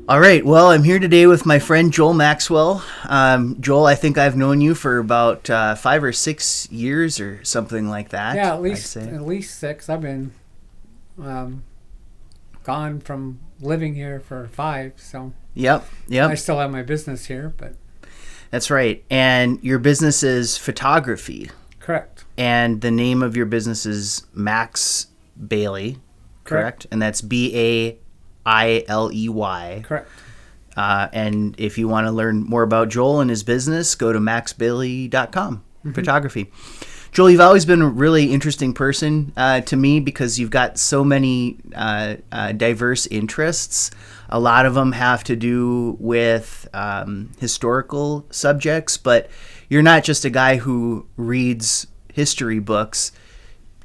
All right. Well, I'm here today with my friend Joel Maxwell. Joel, I think I've known you for about 5 or 6 years or something like that. Yeah, I'd say. at least 6. I've been gone from living here for 5, so Yep. I still have my business here, but That's right. And your business is photography. correct. And the name of your business is Max Bailey, correct? And that's Bailey. Correct. And if you want to learn more about Joel and his business, go to maxbailey.com, photography. Joel, you've always been a really interesting person to me because you've got so many diverse interests. A lot of them have to do with historical subjects, but you're not just a guy who reads history books.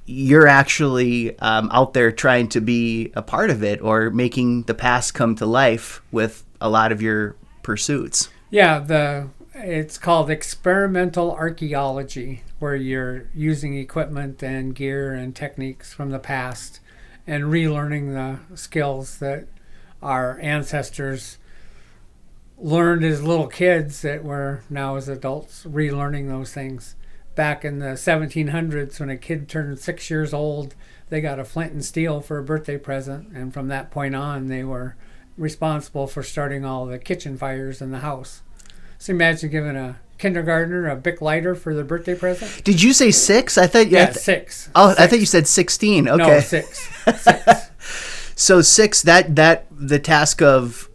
You're actually out there trying to be a part of it or making the past come to life with a lot of your pursuits. Yeah, it's called experimental archaeology, where you're using equipment and gear and techniques from the past and relearning the skills that our ancestors learned as little kids that we're now as adults relearning those things. Back in the 1700s, when a kid turned 6 years old, they got a flint and steel for a birthday present, and from that point on, they were responsible for starting all the kitchen fires in the house. So imagine giving a kindergartner a Bic lighter for their birthday present. Did you say 6? I thought Yeah, 6. Oh, 6. I thought you said 16. Okay. No, 6. 6. So 6. That the task of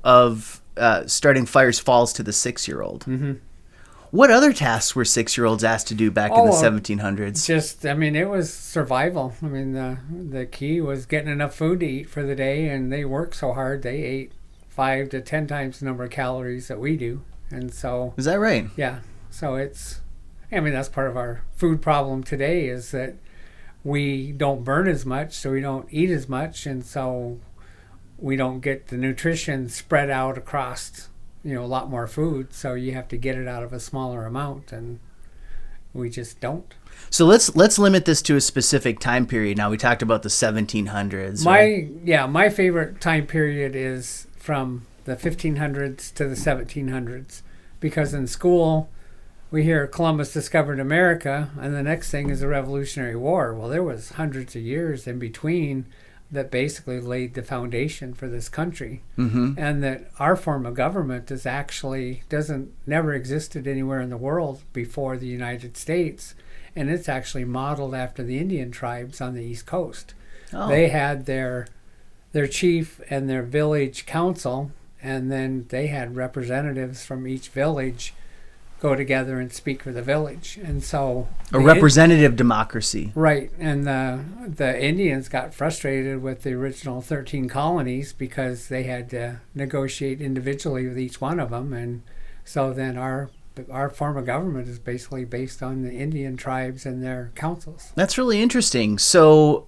starting fires falls to the 6-year-old. Mm-hmm. What other tasks were 6-year-olds asked to do back in the 1700s? It was survival. I mean, the key was getting enough food to eat for the day, and they worked so hard they ate 5 to 10 times the number of calories that we do. And so, Is that right? yeah, so that's part of our food problem today is that we don't burn as much, so we don't eat as much, and so we don't get the nutrition spread out across a lot more food, so you have to get it out of a smaller amount, and we just don't. So let's limit this to a specific time period. Now, we talked about the 1700s. My favorite time period is from the 1500s to the 1700s, because in school we hear Columbus discovered America, and the next thing is the Revolutionary War. Well, there was hundreds of years in between that basically laid the foundation for this country. Mm-hmm. And that our form of government never existed anywhere in the world before the United States, and it's actually modeled after the Indian tribes on the East Coast. Oh. They had their chief and their village council, and then they had representatives from each village go together and speak for the village. And so a representative democracy. Right. And the Indians got frustrated with the original 13 colonies because they had to negotiate individually with each one of them. And so then our form of government is basically based on the Indian tribes and their councils. That's really interesting. So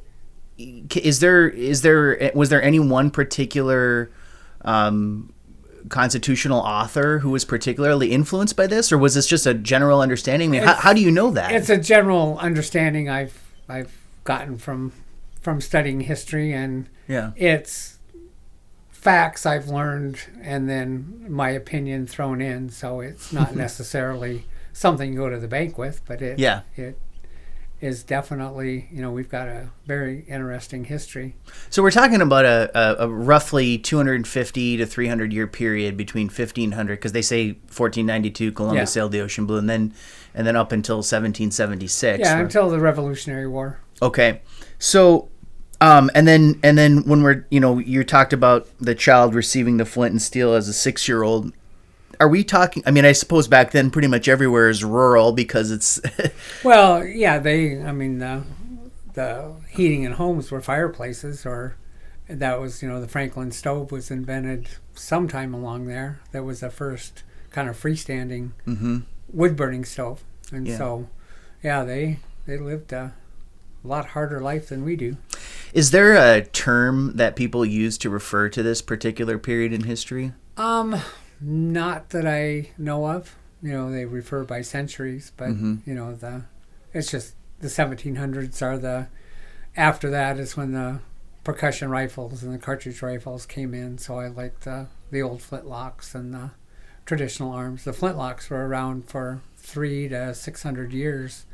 was there any one particular constitutional author who was particularly influenced by this, or was this just a general understanding? I mean, how do you know that? It's a general understanding I've gotten from studying history, and it's facts I've learned and then my opinion thrown in, so it's not necessarily something you go to the bank with, but it is definitely, we've got a very interesting history. So we're talking about a roughly 250 to 300 year period between 1500, because they say 1492 Columbus sailed the ocean blue, and then up until 1776. Yeah, until the Revolutionary War. Okay, so and then when we're you talked about the child receiving the flint and steel as a 6-year-old. Are we talking? I mean, I suppose back then pretty much everywhere is rural because it's. Well, yeah, the heating in homes were fireplaces, or that was the Franklin stove was invented sometime along there. That was the first kind of freestanding wood burning stove, and so they lived a lot harder life than we do. Is there a term that people use to refer to this particular period in history? Not that I know of. They refer by centuries, but it's just the 1700s are after that is when the percussion rifles and the cartridge rifles came in. So I like the the old flintlocks and the traditional arms. The flintlocks were around for 300 to 600 years.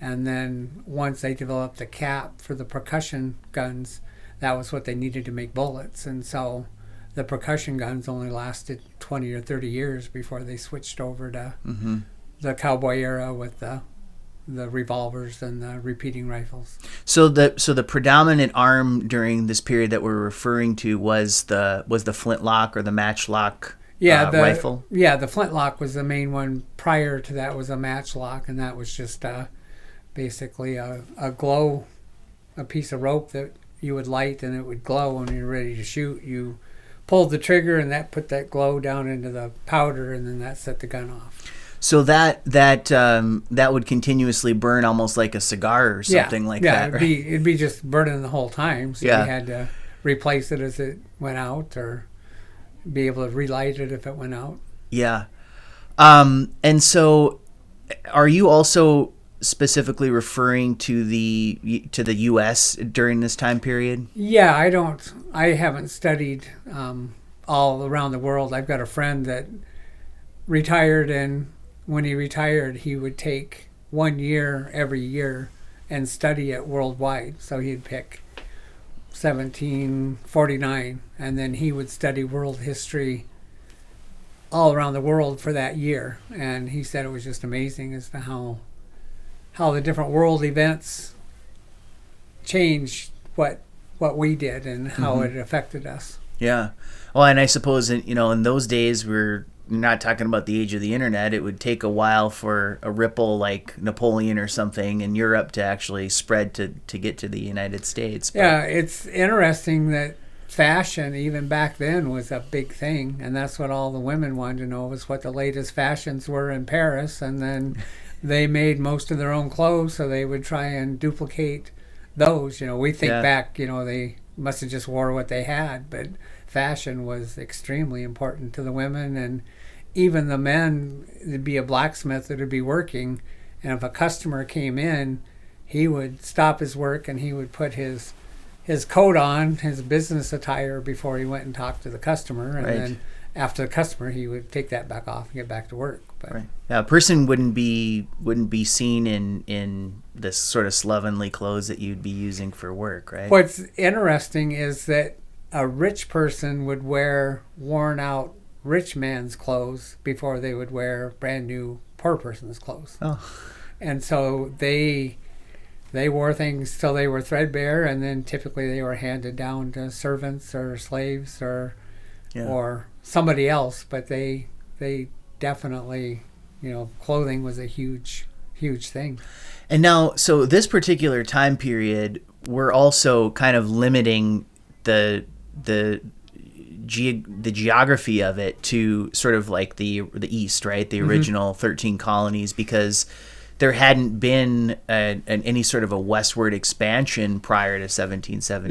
And then once they developed the cap for the percussion guns, that was what they needed to make bullets. And so the percussion guns only lasted 20 or 30 years before they switched over to the cowboy era with the revolvers and the repeating rifles. So the predominant arm during this period that we're referring to was the flintlock or the matchlock rifle? Yeah, the flintlock was the main one. Prior to that was a matchlock, and that was just basically a piece of rope that you would light and it would glow when you're ready to shoot. You pulled the trigger and that put that glow down into the powder, and then that set the gun off. So that would continuously burn almost like a cigar or something like that, right? It'd be just burning the whole time. So you had to replace it as it went out, or be able to relight it if it went out. Yeah. And so are you also specifically referring to the U.S. during this time period? Yeah, I haven't studied all around the world. I've got a friend that retired, and when he retired, he would take 1 year every year and study it worldwide. So he'd pick 1749, and then he would study world history all around the world for that year. And he said it was just amazing as to how the different world events changed what we did and how it affected us. Yeah. Well, and I suppose in those days we're not talking about the age of the internet. It would take a while for a ripple like Napoleon or something in Europe to actually spread to get to the United States. But yeah, it's interesting that fashion even back then was a big thing, and that's what all the women wanted to know, was what the latest fashions were in Paris. And then they made most of their own clothes, so they would try and duplicate those. We think back, they must have just wore what they had, but fashion was extremely important to the women. And even the men, there'd be a blacksmith that would be working, and if a customer came in, he would stop his work and he would put his coat on, his business attire, before he went and talked to the customer. And then after the customer, he would take that back off and get back to work. But a person wouldn't be seen in this sort of slovenly clothes that you'd be using for work, right? What's interesting is that a rich person would wear worn out rich man's clothes before they would wear brand new poor person's clothes. Oh. And so they wore things till they were threadbare, and then typically they were handed down to servants or slaves or somebody else. But they definitely, clothing was a huge thing. And now, so this particular time period, we're also kind of limiting the geography of it to sort of like the East, right? The original 13 colonies, because there hadn't been any sort of a westward expansion prior to 1776.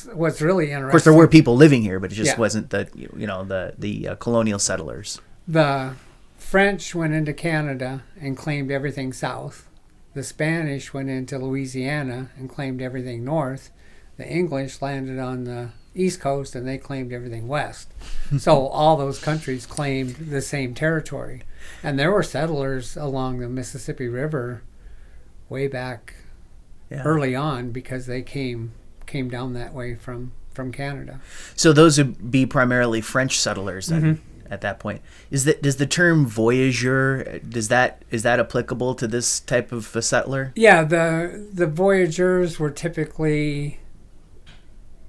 No, what's really interesting. Of course, there were people living here, but it just wasn't the colonial settlers. The French went into Canada and claimed everything south. The Spanish went into Louisiana and claimed everything north. The English landed on the East Coast and they claimed everything west. So all those countries claimed the same territory. And there were settlers along the Mississippi River way back early on, because they came down that way from Canada. So those would be primarily French settlers then at that point. Does the term voyageur, is that applicable to this type of a settler? Yeah, the voyageurs were typically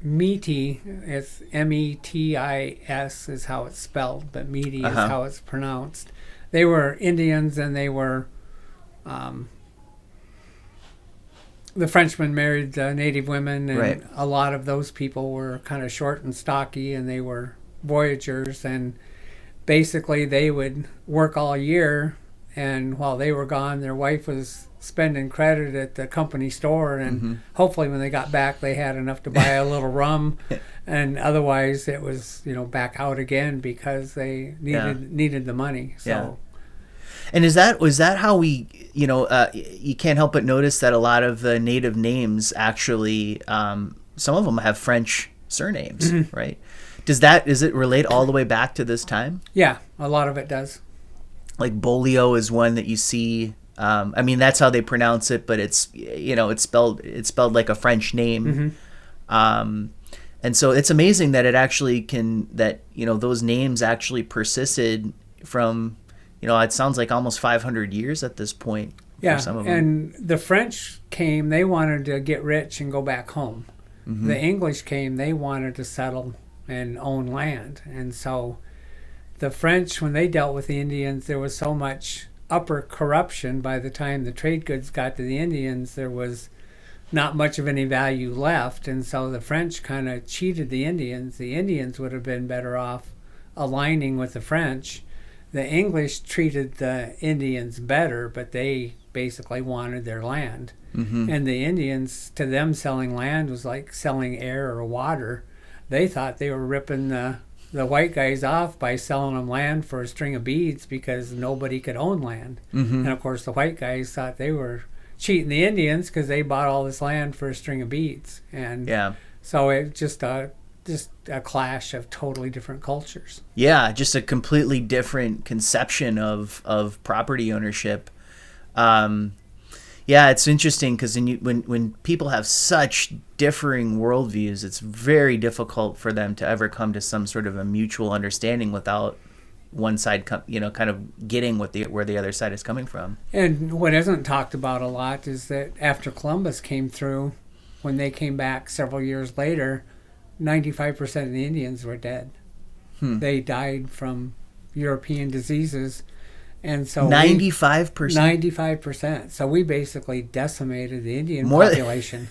Métis. It's METIS is how it's spelled, but Métis is how it's pronounced. They were Indians, and they were the Frenchmen married the native women, and a lot of those people were kind of short and stocky, and they were voyageurs. And basically they would work all year, and while they were gone, their wife was spending credit at the company store, and hopefully when they got back they had enough to buy a little rum, and otherwise it was back out again, because they needed the money. So and was that how we you can't help but notice that a lot of the native names actually some of them have French surnames, right? Does it relate all the way back to this time? Yeah, a lot of it does. Like Bolio is one that you see. I mean, that's how they pronounce it, but it's it's spelled like a French name. And so it's amazing that those names actually persisted from, it sounds like almost 500 years at this point. Yeah, for some of them. and the French came, they wanted to get rich and go back home. The English came, they wanted to settle and own land. And so the French, when they dealt with the Indians, there was so much upper corruption. By the time the trade goods got to the Indians, there was not much of any value left. And so the French kind of cheated the Indians. The Indians would have been better off aligning with the French. The English treated the Indians better, but they basically wanted their land. And the Indians, to them, selling land was like selling air or water. They thought they were ripping the white guys off by selling them land for a string of beads because nobody could own land. And of course, the white guys thought they were cheating the Indians because they bought all this land for a string of beads. And so it just a clash of totally different cultures. Yeah, just a completely different conception of property ownership. Yeah, it's interesting because when people have such differing worldviews, it's very difficult for them to ever come to some sort of a mutual understanding without one side, kind of getting where the other side is coming from. And what isn't talked about a lot is that after Columbus came through, when they came back several years later, 95% of the Indians were dead. They died from European diseases. And so 95%? 95%. So we basically decimated the Indian population.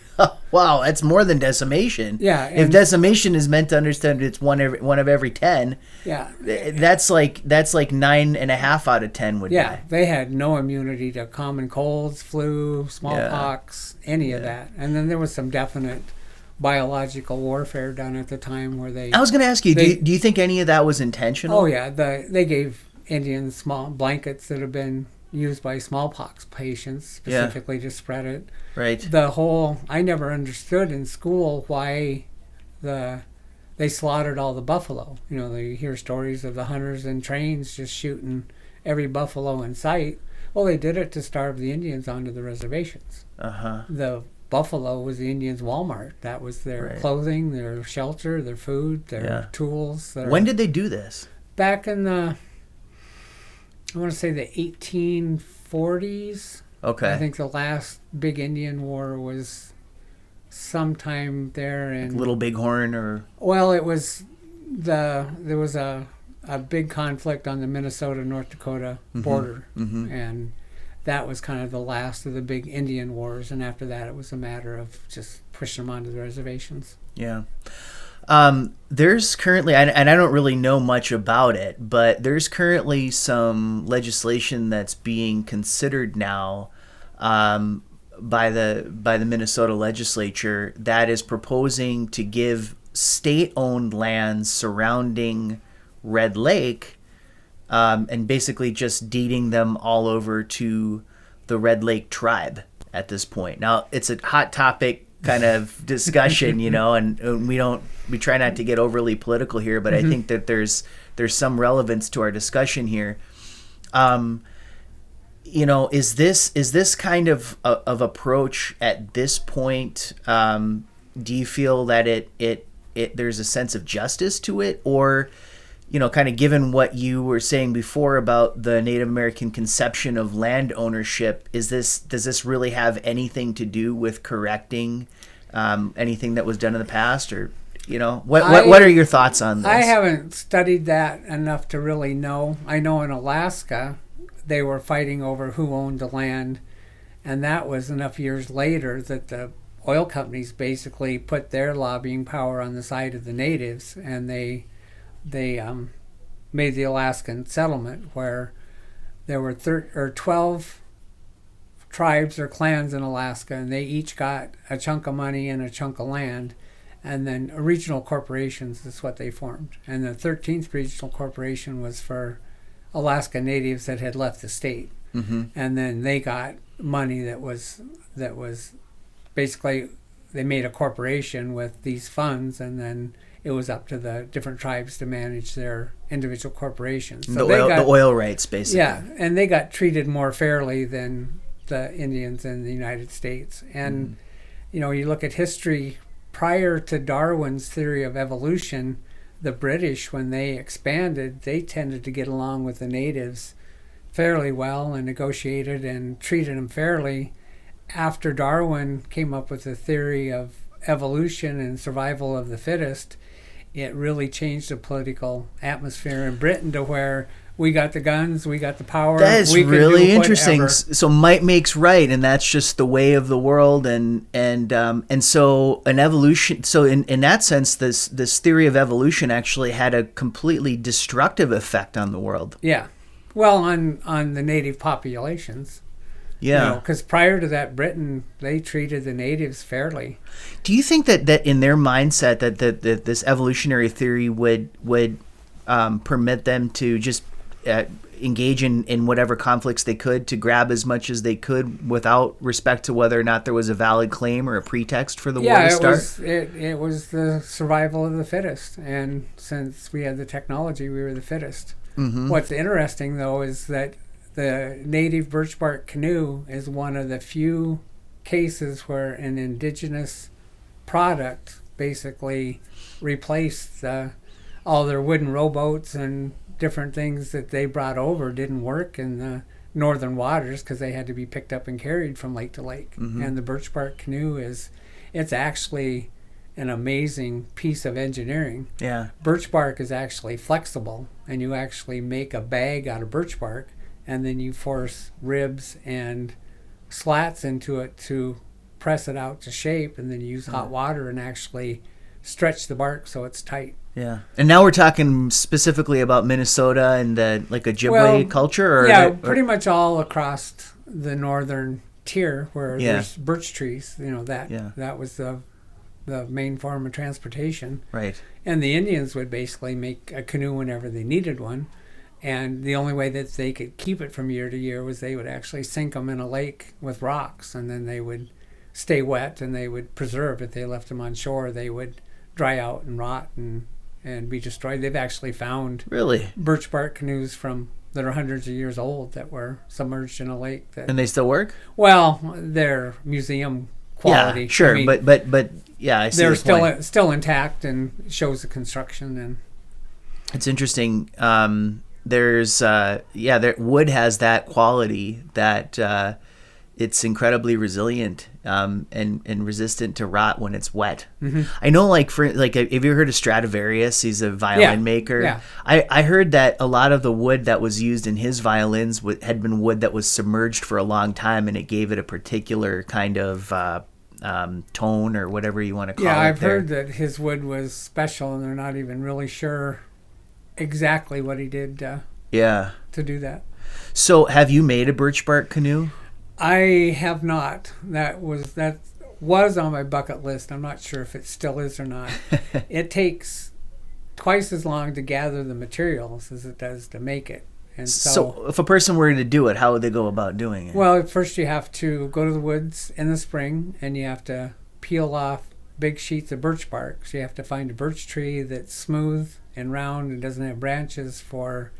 Wow, that's more than decimation. Yeah. If decimation is meant to understand it's one of every 10, yeah, that's like 9.5 out of 10 would die. They had no immunity to common colds, flu, smallpox, any of that. And then there was some definite biological warfare done at the time where they... I was going to ask you, do you think any of that was intentional? Oh, yeah. They gave Indians small blankets that have been used by smallpox patients specifically to spread it. Right. I never understood in school why they slaughtered all the buffalo. They hear stories of the hunters and trains just shooting every buffalo in sight. Well, they did it to starve the Indians onto the reservations. The buffalo was the Indians' Walmart. That was their clothing, their shelter, their food, their tools. When did they do this? Back in I want to say the 1840s. Okay. I think the last big Indian war was sometime there in... Little Bighorn or... Well, it was there was a big conflict on the Minnesota-North Dakota border. And that was kind of the last of the big Indian wars. And after that, it was a matter of just pushing them onto the reservations. Yeah. There's currently, and I don't really know much about it, but there's currently some legislation that's being considered now by the Minnesota legislature that is proposing to give state-owned lands surrounding Red Lake and basically just deeding them all over to the Red Lake tribe at this point. Now, it's a hot topic kind of discussion, and we try not to get overly political here, but I think that there's some relevance to our discussion here. Is this kind of approach at this point? Do you feel that there's a sense of justice to it, or kind of given what you were saying before about the Native American conception of land ownership, does this really have anything to do with correcting anything that was done in the past, or what are your thoughts on this? I haven't studied that enough to really know. I know in Alaska they were fighting over who owned the land, and that was enough years later that the oil companies basically put their lobbying power on the side of the natives, and they made the Alaskan settlement where there were 12 tribes or clans in Alaska, and they each got a chunk of money and a chunk of land, and then regional corporations is what they formed. And the 13th regional corporation was for Alaska natives that had left the state. And then they got money that was basically, they made a corporation with these funds, and then it was up to the different tribes to manage their individual corporations. So the oil rights, basically. Yeah, and they got treated more fairly than the Indians in the United States. And, you look at history prior to Darwin's theory of evolution, the British, when they expanded, they tended to get along with the natives fairly well and negotiated and treated them fairly. After Darwin came up with the theory of evolution and survival of the fittest, it really changed the political atmosphere in Britain to where we got the guns, we got the power. That's we can really do interesting. whatever. So might makes right, and that's just the way of the world. And so an evolution. So in that sense, this theory of evolution actually had a completely destructive effect on the world. Yeah, well, on the native populations. Yeah, because prior to that, Britain, they treated the natives fairly. Do you think that in their mindset that this evolutionary theory would permit them to just engage in whatever conflicts they could to grab as much as they could without respect to whether or not there was a valid claim or a pretext for the war to start? It was the survival of the fittest, and since we had the technology, we were the fittest. Mm-hmm. What's interesting, though, is that the native birch bark canoe is one of the few cases where an indigenous product basically replaced all their wooden rowboats and different things that they brought over didn't work in the northern waters because they had to be picked up and carried from lake to lake. Mm-hmm. And the birch bark canoe it's actually an amazing piece of engineering. Yeah. Birch bark is actually flexible, and you actually make a bag out of birch bark, and then you force ribs and slats into it to press it out to shape, and then you use hot water and actually stretch the bark so it's tight. Yeah. And now we're talking specifically about Minnesota and a Ojibwe culture? Pretty much all across the northern tier where there's birch trees. That was the main form of transportation. Right. And the Indians would basically make a canoe whenever they needed one. And the only way that they could keep it from year to year was they would actually sink them in a lake with rocks, and then they would stay wet and they would preserve. If they left them on shore, they would dry out and rot and be destroyed. They've actually found birch bark canoes that are hundreds of years old that were submerged in a lake. And they still work? Well, they're museum quality. Yeah, sure, I mean, but yeah, I see they're still intact and shows the construction. And it's interesting. Wood has that quality that it's incredibly resilient and resistant to rot when it's wet. Mm-hmm. I know, have you heard of Stradivarius? He's a violin maker. Yeah. I heard that a lot of the wood that was used in his violins had been wood that was submerged for a long time, and it gave it a particular kind of tone or whatever you want to call it. Yeah, I've heard that his wood was special, and they're not even really sure exactly what he did to do that. So have you made a birch bark canoe? I have not. That was on my bucket list. I'm not sure if it still is or not. It takes twice as long to gather the materials as it does to make it. And so if a person were to do it, how would they go about doing it? Well, first you have to go to the woods in the spring, and you have to peel off big sheets of birch bark. So you have to find a birch tree that's smooth and round and doesn't have branches for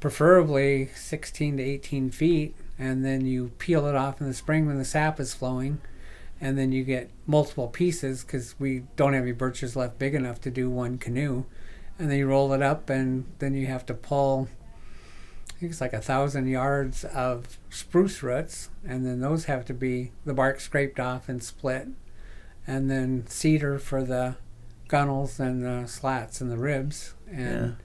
preferably 16 to 18 feet. And then you peel it off in the spring when the sap is flowing, and then you get multiple pieces because we don't have any birches left big enough to do one canoe. And then you roll it up, and then you have to pull, I think it's like 1,000 yards of spruce roots, and then those have to be the bark scraped off and split, and then cedar for the gunnels and the slats and the ribs, and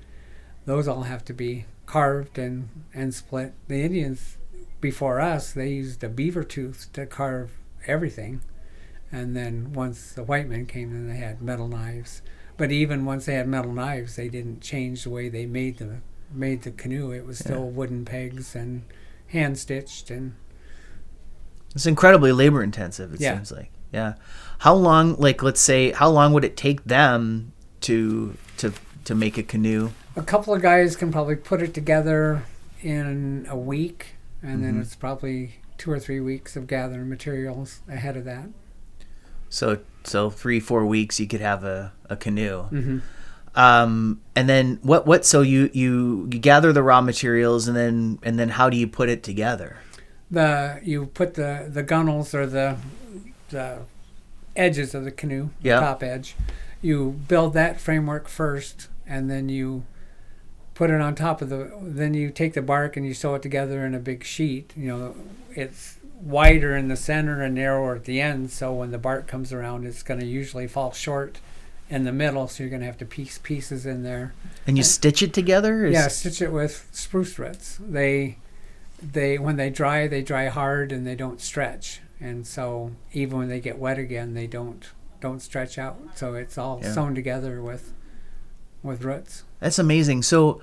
those all have to be carved and split. The Indians before us, they used a beaver tooth to carve everything, and then once the white men came, then they had metal knives. But even once they had metal knives, they didn't change the way they made the canoe. It was still wooden pegs and hand stitched, and it's incredibly labor intensive. It seems like. Yeah. How long? Let's say, how long would it take them to make a canoe? A couple of guys can probably put it together in a week. And then it's probably 2 or 3 weeks of gathering materials ahead of that. So 3-4 weeks you could have a canoe. Mm-hmm. And then what? So you gather the raw materials, and then how do you put it together? You put the gunnels, or the edges of the canoe, Yeah. the top edge. You build that framework first, and then you put it on top of then you take the bark and you sew it together in a big sheet. It's wider in the center and narrower at the end, so when the bark comes around, it's going to usually fall short in the middle, so you're going to have to piece pieces in there. And you stitch it together? Yeah, stitch it with spruce roots. They when they dry hard, and they don't stretch. And so even when they get wet again, they don't stretch out. So it's all sewn together with roots. That's amazing. So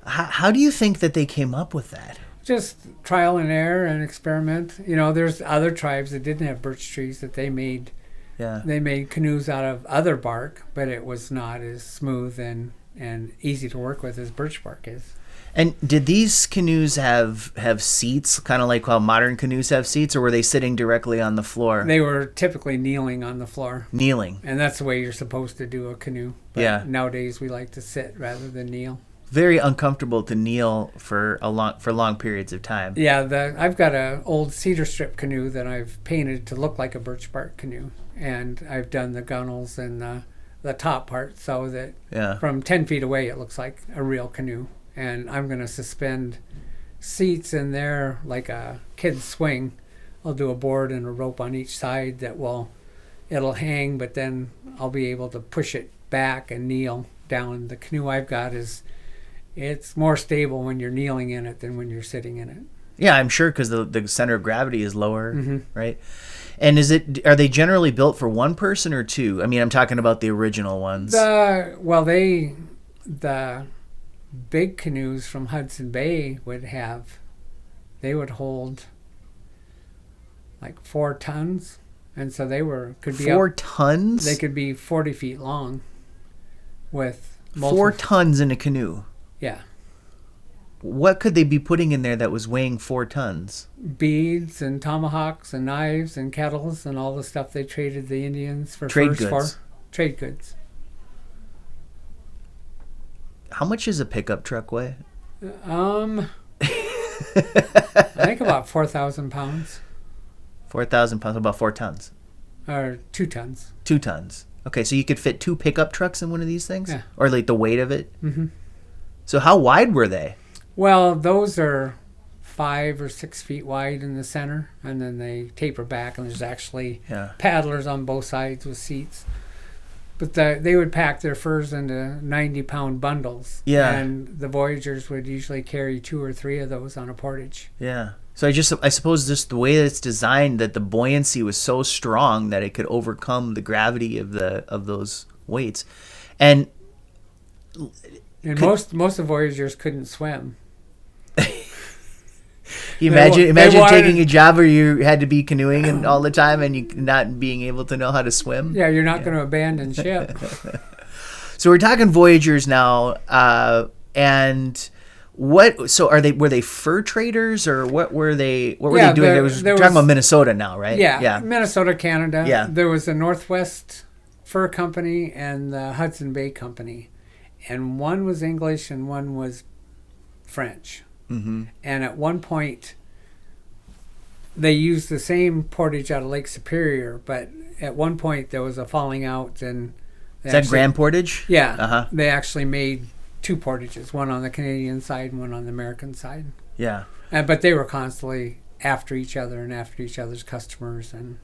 how do you think that they came up with that? Just trial and error and experiment. There's other tribes that didn't have birch trees that they made. Yeah. They made canoes out of other bark, but it was not as smooth and easy to work with as birch bark is. And did these canoes have seats, kind of like how modern canoes have seats, or were they sitting directly on the floor? They were typically kneeling on the floor. Kneeling. And that's the way you're supposed to do a canoe. But nowadays we like to sit rather than kneel. Very uncomfortable to kneel for long periods of time. Yeah, I've got an old cedar strip canoe that I've painted to look like a birch bark canoe, and I've done the gunnels and the top part so that from 10 feet away it looks like a real canoe. And I'm going to suspend seats in there like a kid's swing. I'll do a board and a rope on each side it'll hang, but then I'll be able to push it back and kneel down. The canoe I've got it's more stable when you're kneeling in it than when you're sitting in it. Yeah, I'm sure, because the center of gravity is lower, right? And are they generally built for one person or two? I mean, I'm talking about the original ones. The big canoes from Hudson Bay would hold like 4 tons, and so could be 4 tons. They could be 40 feet long with 4 tons in a canoe. Yeah. What could they be putting in there that was weighing 4 tons? Beads and tomahawks and knives and kettles and all the stuff they traded the Indians for trade furs goods. for. Trade goods. How much does a pickup truck weigh? I think about 4,000 pounds. 4,000 pounds, about 4 tons. Or 2 tons. 2 tons. Okay, so you could fit 2 pickup trucks in one of these things? Yeah. Or like the weight of it? Mm-hmm. So how wide were they? Well, those are 5 or 6 feet wide in the center, and then they taper back, and there's actually paddlers on both sides with seats. But they would pack their furs into 90-pound bundles. Yeah. And the voyagers would usually carry 2 or 3 of those on a portage. Yeah. So I suppose just the way that it's designed, that the buoyancy was so strong that it could overcome the gravity of those weights. And most of the voyagers couldn't swim. You imagine taking a job where you had to be canoeing all the time and you not being able to know how to swim. Yeah, you're not going to abandon ship. So we're talking voyagers now, and what? So were they fur traders, or what were they? What were they doing? We're talking about Minnesota now, right? Yeah, Minnesota, Canada. Yeah. There was the Northwest Fur Company and the Hudson Bay Company, and one was English and one was French. Mm-hmm. And at one point, they used the same portage out of Lake Superior, but at one point there was a falling out, and is that Grand Portage? Yeah. Uh-huh. They actually made 2 portages, one on the Canadian side and one on the American side. Yeah. But they were constantly after each other and after each other's customers, and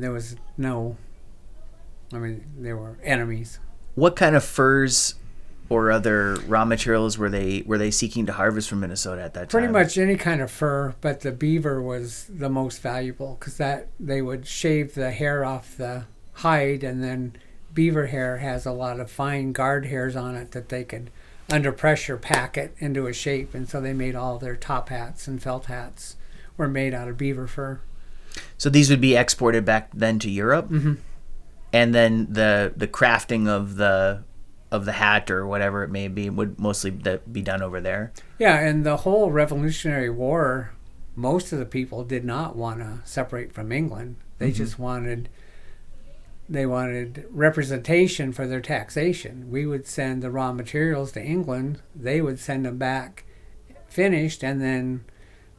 there was they were enemies. What kind of furs or other raw materials were they seeking to harvest from Minnesota at that time? Pretty much any kind of fur, but the beaver was the most valuable, because they would shave the hair off the hide, and then beaver hair has a lot of fine guard hairs on it that they could, under pressure, pack it into a shape, and so they made all their top hats and felt hats were made out of beaver fur. So these would be exported back then to Europe? Mm-hmm. And then the crafting of the hat or whatever it may be would mostly be done over there. Yeah, and the whole Revolutionary War, most of the people did not want to separate from England. They just wanted representation for their taxation. We would send the raw materials to England. They would send them back finished and then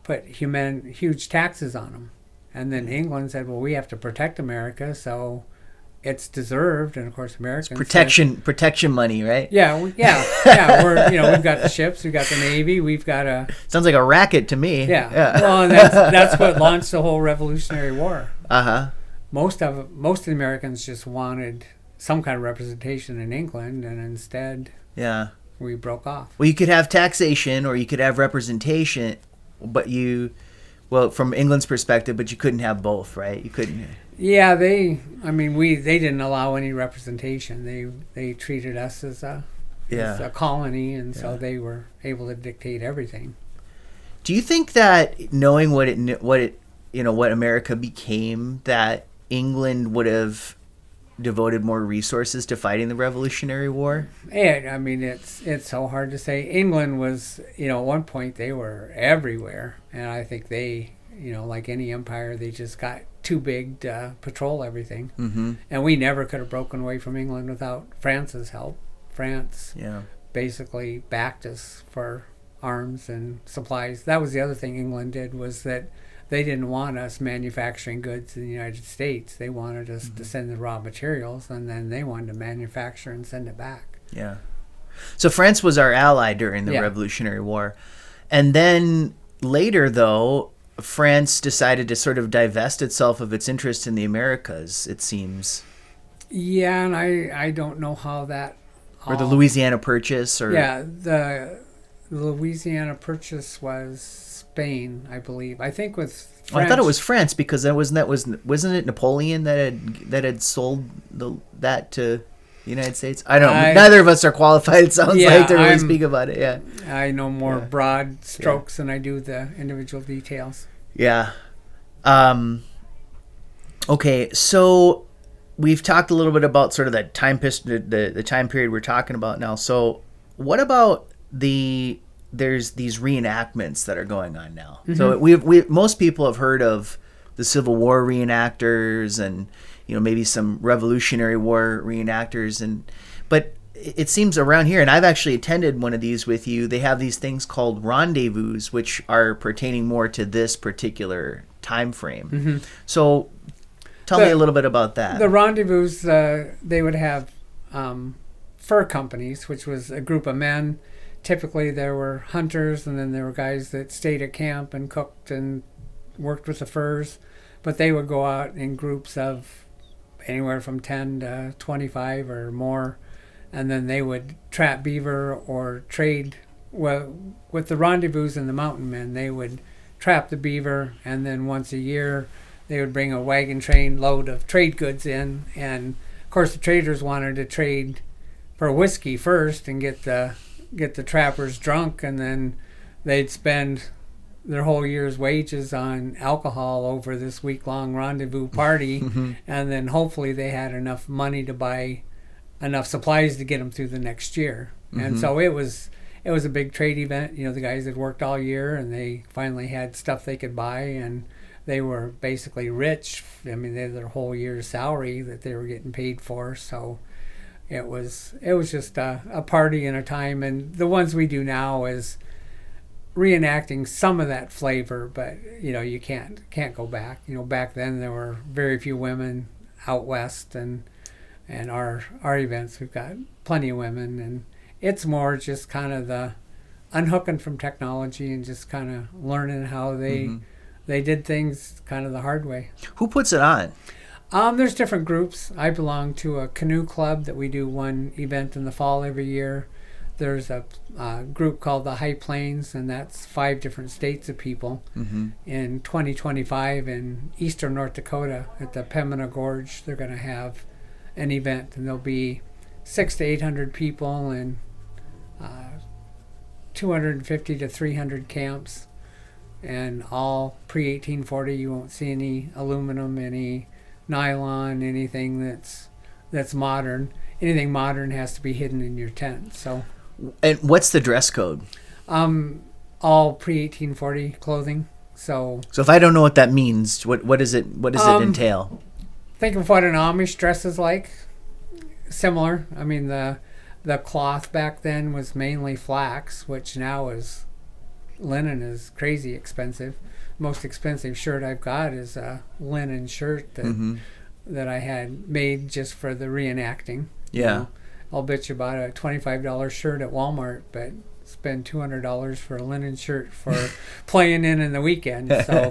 put huge taxes on them. And then England said, well, we have to protect America, so it's deserved. And of course, Americans protection money, right? Yeah. We've got the ships, we've got the Navy, we've got a. Sounds like a racket to me. Yeah. Well, and that's what launched the whole Revolutionary War. Most of the Americans just wanted some kind of representation in England, and instead, we broke off. Well, you could have taxation or you could have representation, but from England's perspective, but you couldn't have both, right? You couldn't. Yeah, they didn't allow any representation. They treated us as a colony, and so they were able to dictate everything. Do you think that knowing what America became, that England would have devoted more resources to fighting the Revolutionary War? It's so hard to say. England was, at one point they were everywhere, and I think they, like any empire, they just got too big to patrol everything. Mm-hmm. And we never could have broken away from England without France's help. France basically backed us for arms and supplies. That was the other thing England did, was that they didn't want us manufacturing goods in the United States. They wanted us to send the raw materials, and then they wanted to manufacture and send it back. Yeah. So France was our ally during the Revolutionary War. And then later, though, France decided to sort of divest itself of its interest in the Americas, it seems. Yeah, and I don't know how that... Or the Louisiana Purchase? The Louisiana Purchase was Spain, I believe. I think with France... Well, I thought it was France, because wasn't it Napoleon that had sold that to the United States? I don't know. Neither of us are qualified, it sounds like, to really speak about it. Yeah. I know more broad strokes than I do the individual details. Yeah. Okay, so we've talked a little bit about sort of the time period we're talking about now. So what about there's these reenactments that are going on now? Mm-hmm. So we most people have heard of the Civil War reenactors and maybe some Revolutionary War reenactors, but it seems around here, and I've actually attended one of these with you, they have these things called rendezvous, which are pertaining more to this particular time frame. Mm-hmm. So tell me a little bit about that. The rendezvous, they would have fur companies, which was a group of men. Typically there were hunters, and then there were guys that stayed at camp and cooked and worked with the furs. But they would go out in groups of anywhere from 10 to 25 or more, and then they would trap beaver or trade. Well, with the rendezvous and the mountain men, they would trap the beaver, and then once a year they would bring a wagon train load of trade goods in. And of course the traders wanted to trade for whiskey first and get the trappers drunk, and then they'd spend their whole year's wages on alcohol over this week-long rendezvous party. Mm-hmm. And then hopefully they had enough money to buy enough supplies to get them through the next year. Mm-hmm. And so it was a big trade event. The guys had worked all year, and they finally had stuff they could buy, and they were basically rich. They had their whole year's salary that they were getting paid for. So it was just a party and a time. And the ones we do now is reenacting some of that flavor, but you can't go back. Back then there were very few women out west, and our events, we've got plenty of women, and it's more just kind of the unhooking from technology and just kind of learning how they did things kind of the hard way. Who puts it on? There's different groups. I belong to a canoe club that we do one event in the fall every year. There's a group called the High Plains, and that's 5 different states of people. Mm-hmm. In 2025 in eastern North Dakota at the Pembina Gorge, they're going to have an event, and there'll be 600 to 800 people and 250 to 300 camps, and all pre-1840. You won't see any aluminum, any nylon, anything that's modern. Anything modern has to be hidden in your tent. So. And what's the dress code? All pre-1840 clothing. So if I don't know what that means, what does it entail? think of what an Amish dress is like. Similar. I mean, the cloth back then was mainly flax, which now is linen is crazy expensive. Most expensive shirt I've got is a linen shirt that I had made just for the reenacting. Yeah. You know, I'll bet you bought a $25 shirt at Walmart, but spend $200 for a linen shirt for playing in the weekend. So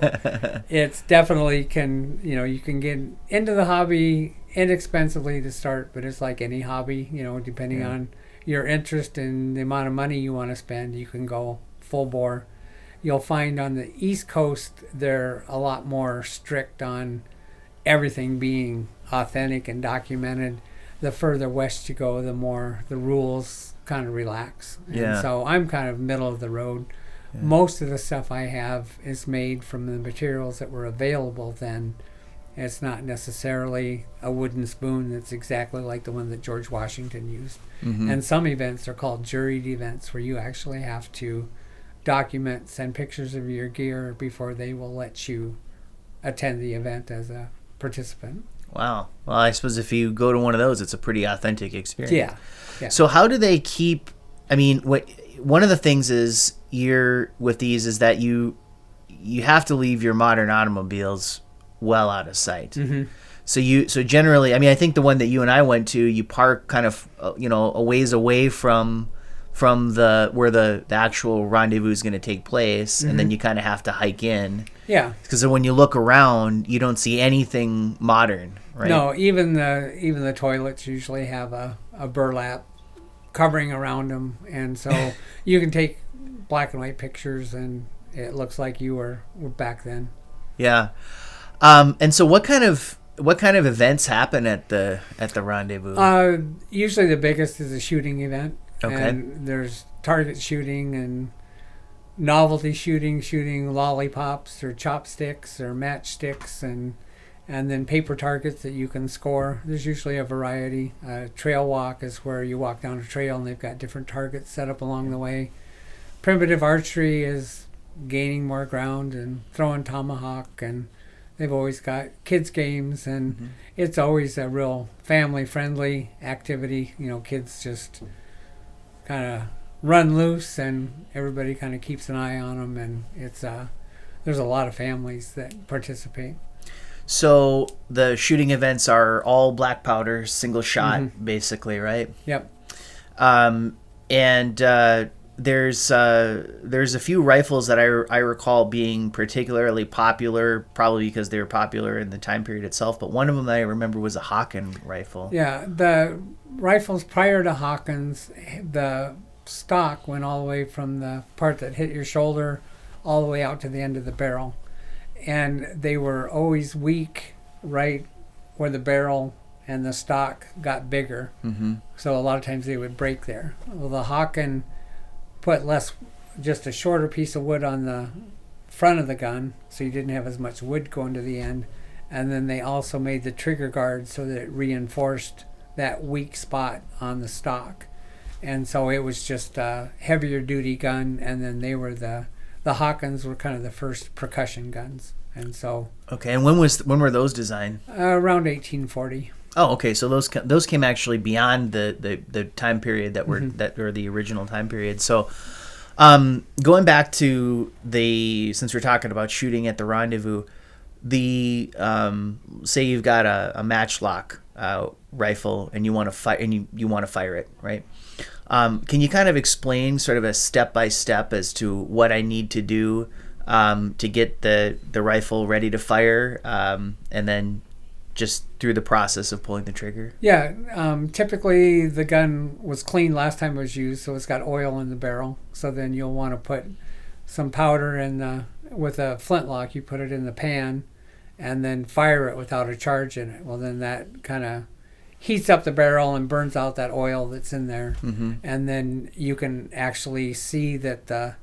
it's definitely you can get into the hobby inexpensively to start, but it's like any hobby, depending on your interest and the amount of money you want to spend, you can go full bore. You'll find on the East Coast they're a lot more strict on everything being authentic and documented. The further west you go, the more the rules kind of relax. And so I'm kind of middle of the road. Yeah. Most of the stuff I have is made from the materials that were available then. It's not necessarily a wooden spoon that's exactly like the one that George Washington used. And some events are called juried events, where you actually have to document, send pictures of your gear before they will let you attend the event as a participant. Wow. Well, I suppose if you go to one of those, it's a pretty authentic experience. Yeah. So how do they keep, one of the things is with these is that you have to leave your modern automobiles well out of sight. So generally, I think the one that you and I went to, you park kind of, a ways away from where the actual rendezvous is going to take place, and then you kind of have to hike in. Yeah. Because when you look around, you don't see anything modern, right? No, even the toilets usually have a burlap covering around them, and so you can take black and white pictures, and it looks like you were back then. Yeah. And so what kind of events happen at the rendezvous? Usually the biggest is a shooting event. Okay. And there's target shooting and novelty shooting lollipops or chopsticks or matchsticks, and then paper targets that you can score. There's usually a variety. Trail walk is where you walk down a trail and they've got different targets set up along the way. Primitive archery is gaining more ground and throwing tomahawk, and they've always got kids games, and it's always a real family-friendly activity. Kids just kind of run loose, and everybody kind of keeps an eye on them, and there's a lot of families that participate. So the shooting events are all black powder, single shot, basically, right? Yep. And there's a few rifles that I recall being particularly popular, probably because they were popular in the time period itself. But one of them that I remember was a Hawken rifle. Yeah, the rifles prior to Hawkins, the stock went all the way from the part that hit your shoulder all the way out to the end of the barrel. And they were always weak right where the barrel and the stock got bigger. So a lot of times they would break there. Well, the Hawken put just a shorter piece of wood on the front of the gun, so you didn't have as much wood going to the end. And then they also made the trigger guard so that it reinforced that weak spot on the stock. And so it was just a heavier duty gun, and then the Hawkins were kind of the first percussion guns. And so okay, and when were those designed? Around 1840. Oh, okay. So those came actually beyond the time period that were the original time period. So, going back to since we're talking about shooting at the rendezvous, say you've got a matchlock rifle and you want to fire you want to fire it, right? Can you kind of explain sort of a step by step as to what I need to do to get the rifle ready to fire, and then just through the process of pulling the trigger? Yeah, typically the gun was clean last time it was used, so it's got oil in the barrel. So then you'll want to put some powder with a flintlock. You put it in the pan and then fire it without a charge in it. Well, then that kind of heats up the barrel and burns out that oil that's in there. And then you can actually see that the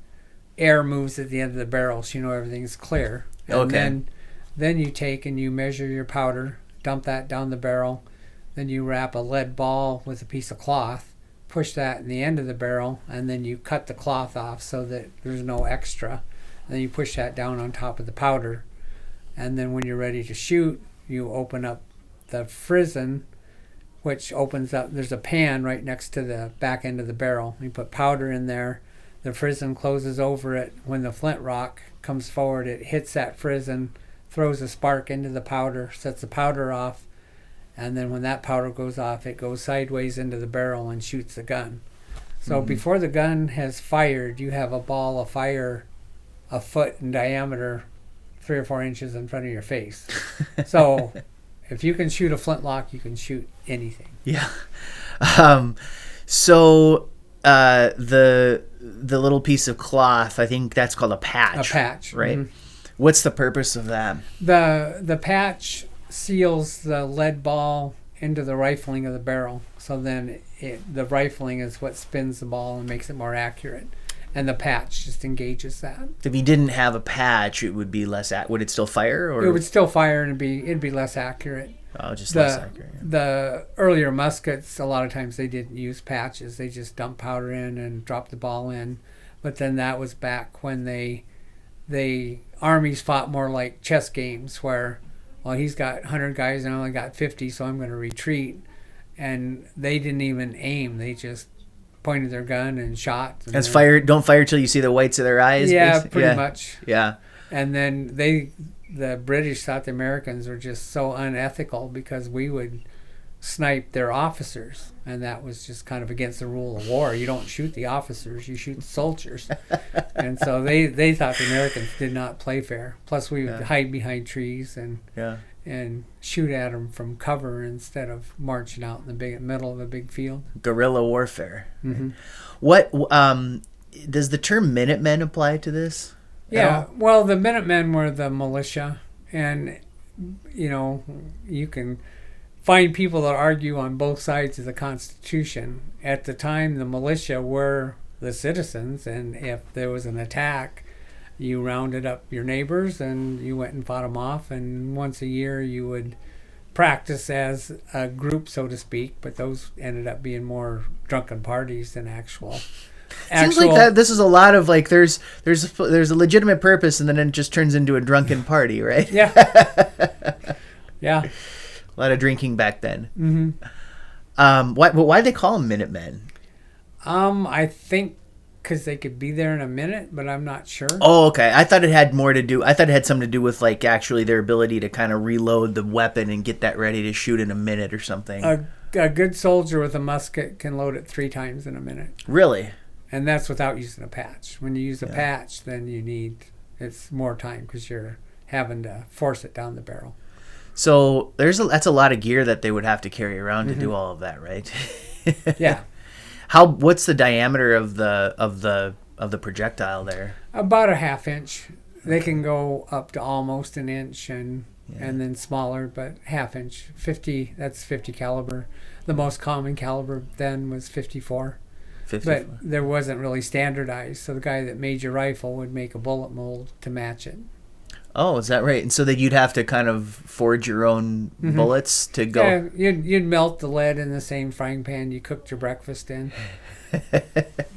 air moves at the end of the barrel, so you know everything's clear. And then you take and you measure your powder, dump that down the barrel, then you wrap a lead ball with a piece of cloth, push that in the end of the barrel, and then you cut the cloth off so that there's no extra. And then you push that down on top of the powder. And then when you're ready to shoot, you open up the frizzen, which opens up. There's a pan right next to the back end of the barrel. You put powder in there. The frizzen closes over it. When the flint rock comes forward, it hits that frizzen, throws a spark into the powder, sets the powder off, and then when that powder goes off, it goes sideways into the barrel and shoots the gun. So before the gun has fired, you have a ball of fire a foot in diameter, 3 or 4 inches in front of your face. So if you can shoot a flintlock, you can shoot anything. Yeah. So the little piece of cloth, I think that's called a patch. A patch, right? Mm-hmm. What's the purpose of that? The patch seals the lead ball into the rifling of the barrel. So then the rifling is what spins the ball and makes it more accurate. And the patch just engages that. If you didn't have a patch, it would be less. Would it still fire? Or? It would still fire, and it'd be less accurate. Oh, just less accurate. Yeah. The earlier muskets, a lot of times they didn't use patches. They just dumped powder in and dropped the ball in. But then that was back when the armies fought more like chess games, where, well, he's got 100 guys and I only got 50, so I'm going to retreat. And they didn't even aim. They just pointed their gun and shot. And don't fire till you see the whites of their eyes. Yeah, basically. pretty much. Yeah. And then the British thought the Americans were just so unethical because we would snipe their officers, and that was just kind of against the rule of war. You don't shoot the officers, you shoot the soldiers. And so they thought the Americans did not play fair. Plus we would hide behind trees and shoot at them from cover instead of marching out in the middle of a big field. Guerrilla warfare. Mm-hmm. What does the term Minutemen apply to this? Yeah, well, the Minutemen were the militia, and you can find people that argue on both sides of the Constitution. At the time, the militia were the citizens, and if there was an attack, you rounded up your neighbors and you went and fought them off, and once a year you would practice as a group, so to speak, but those ended up being more drunken parties than actual. Seems like that this is a lot of like there's a legitimate purpose, and then it just turns into a drunken party, right? Yeah. Yeah. A lot of drinking back then. Mm-hmm. Why'd they call them Minutemen? I think because they could be there in a minute, but I'm not sure. Oh, okay. I thought it had something to do with like actually their ability to kind of reload the weapon and get that ready to shoot in a minute or something. A good soldier with a musket can load it 3 times in a minute. Really? And that's without using a patch. When you use a patch, then it's more time because you're having to force it down the barrel. So that's a lot of gear that they would have to carry around to do all of that, right? Yeah. What's the diameter of the projectile there? About a 1/2 inch. They can go up to almost an inch and then smaller, but 1/2 inch. 50. That's 50 caliber. The most common caliber then was 54. But there wasn't really standardized, so the guy that made your rifle would make a bullet mold to match it. Oh, is that right? And so that you'd have to kind of forge your own bullets to go. Yeah, you'd melt the lead in the same frying pan you cooked your breakfast in.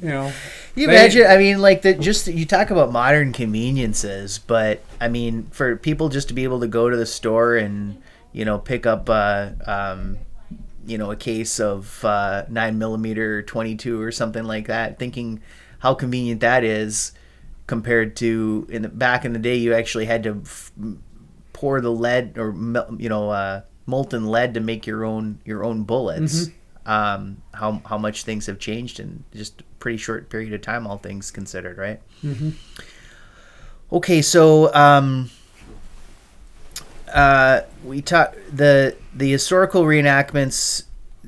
You imagine? I mean, like you talk about modern conveniences, but I mean, for people just to be able to go to the store and pick up a case of 9mm 22 or something like that, thinking how convenient that is compared to back in the day, you actually had to pour the lead or molten lead to make your own bullets. How much things have changed in just a pretty short period of time, all things considered, right? Mm-hmm. Okay, so we talk the historical reenactments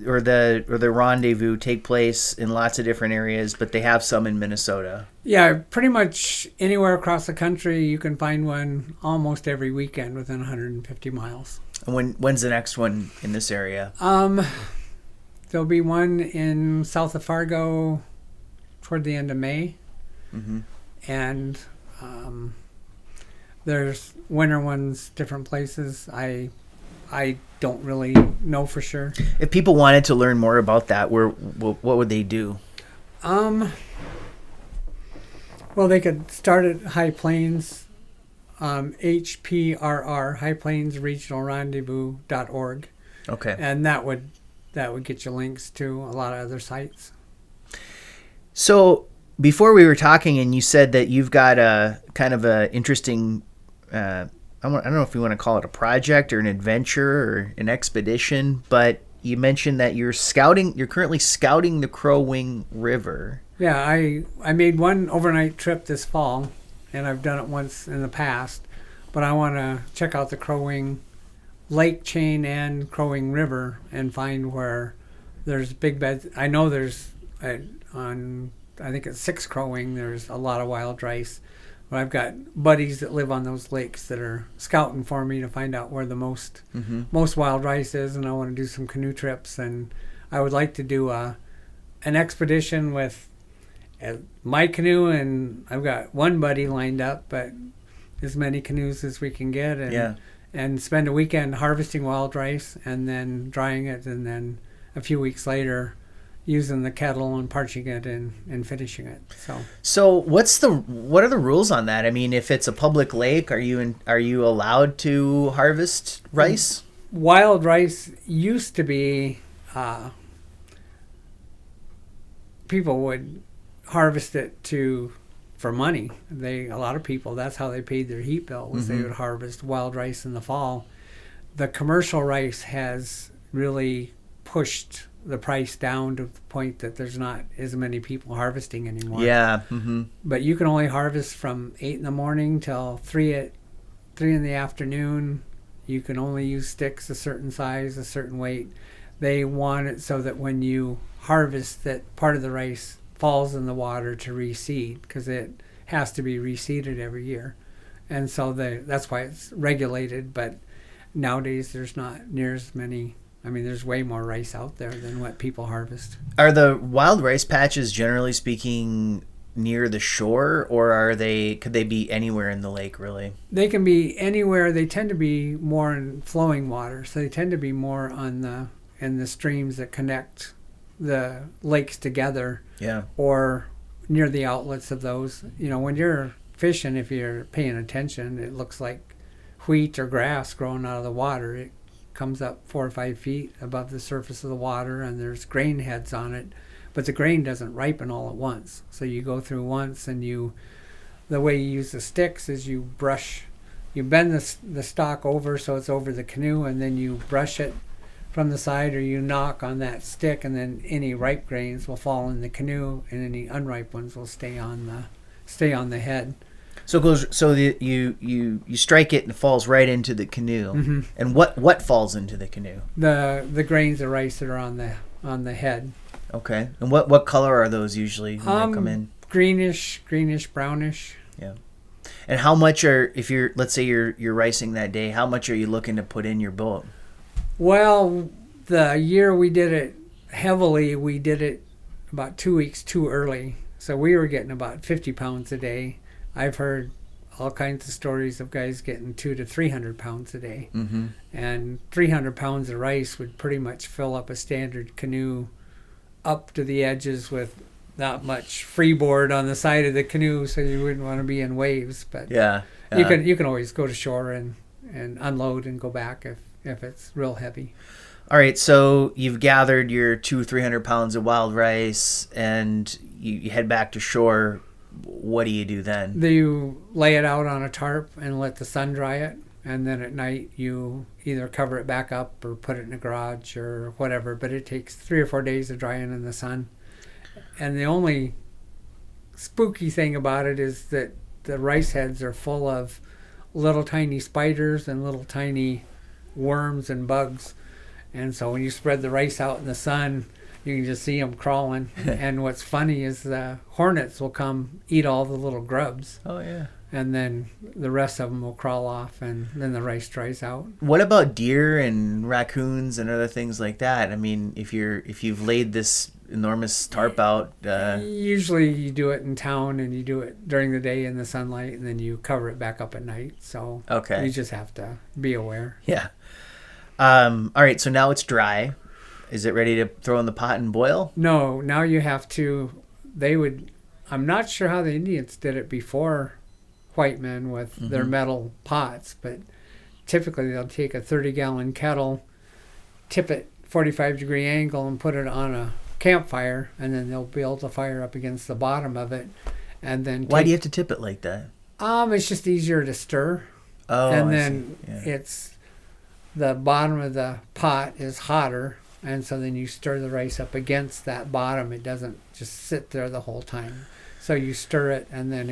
or the rendezvous take place in lots of different areas, but they have some in Minnesota. Yeah, pretty much anywhere across the country you can find one almost every weekend within 150 miles. And when's the next one in this area? There'll be one in south of Fargo toward the end of May. Mm-hmm. And there's winter ones different places. I don't really know for sure. If people wanted to learn more about that, what would they do? Well, they could start at High Plains, HPRR, High Plains Regional Rendezvous.org. Okay. And that would get you links to a lot of other sites. So before we were talking, and you said that you've got a kind of a interesting, I don't know if you want to call it a project or an adventure or an expedition, but you mentioned that you're currently scouting the Crow Wing River. Yeah, I made one overnight trip this fall, and I've done it once in the past, but I want to check out the Crow Wing lake chain and Crow Wing River and find where there's big beds. I know there's on, I think it's 6 Crow Wing, there's a lot of wild rice, but I've got buddies that live on those lakes that are scouting for me to find out where the most wild rice is, and I want to do some canoe trips, and I would like to do an expedition with my canoe, and I've got one buddy lined up, but as many canoes as we can get, and spend a weekend harvesting wild rice and then drying it, and then a few weeks later using the kettle and parching it and finishing it. So what are the rules on that? I mean, if it's a public lake, are you allowed to harvest rice? Wild rice used to be people would harvest it for money. A lot of people, that's how they paid their heat bill, was they would harvest wild rice in the fall. The commercial rice has really pushed the price down to the point that there's not as many people harvesting anymore. Yeah. But you can only harvest from 8 in the morning till 3 in the afternoon. You can only use sticks a certain size, a certain weight. They want it so that when you harvest, that part of the rice falls in the water to reseed, because it has to be reseeded every year. And so that's why it's regulated. But nowadays there's not near as many. I mean, there's way more rice out there than what people harvest. Are the wild rice patches, generally speaking, near the shore, or could they be anywhere in the lake, really? They can be anywhere. They tend to be more in flowing water, so they tend to be more in the streams that connect the lakes together. Yeah. Or near the outlets of those. You know, when you're fishing, if you're paying attention, it looks like wheat or grass growing out of the water. It comes up 4 or 5 feet above the surface of the water, and there's grain heads on it, but the grain doesn't ripen all at once. So you go through once, and the way you use the sticks is you bend the stalk over so it's over the canoe, and then you brush it from the side, or you knock on that stick, and then any ripe grains will fall in the canoe, and any unripe ones will stay on the head. So it goes. So you strike it and it falls right into the canoe. And what falls into the canoe? The grains of rice that are on the head. Okay. And what color are those usually when they come in? Greenish, brownish. Yeah. And how much let's say you're ricing that day, how much are you looking to put in your boat? Well, the year we did it heavily, we did it about 2 weeks too early. So we were getting about 50 pounds a day. I've heard all kinds of stories of guys getting 200 to 300 pounds a day. And 300 pounds of rice would pretty much fill up a standard canoe up to the edges with not much freeboard on the side of the canoe, so you wouldn't want to be in waves. But you can always go to shore and unload and go back if it's real heavy. All right, so you've gathered your 200-300 pounds of wild rice, and you head back to shore. What do you do then? You lay it out on a tarp and let the sun dry it, and then at night you either cover it back up or put it in a garage or whatever, but it takes 3 or 4 days of drying in the sun. And the only spooky thing about it is that the rice heads are full of little tiny spiders and little tiny worms and bugs. And so when you spread the rice out in the sun, you can just see them crawling. And what's funny is the hornets will come eat all the little grubs. Oh, yeah. And then the rest of them will crawl off, and then the rice dries out. What about deer and raccoons and other things like that? I mean, if you've laid this enormous tarp out, usually you do it in town, and you do it during the day in the sunlight, and then you cover it back up at night. So you just have to be aware. Yeah. All right. So now it's dry. Is it ready to throw in the pot and boil? No. Now you have to. I'm not sure how the Indians did it before white men with their metal pots, but typically they'll take a 30-gallon kettle, tip it 45-degree angle and put it on a campfire, and then they'll build a fire up against the bottom of it, and then Why do you have to tip it like that? It's just easier to stir. Oh, and I then see. Yeah. it's the bottom of the pot is hotter, and so then you stir the rice up against that bottom. It doesn't just sit there the whole time. So you stir it, and then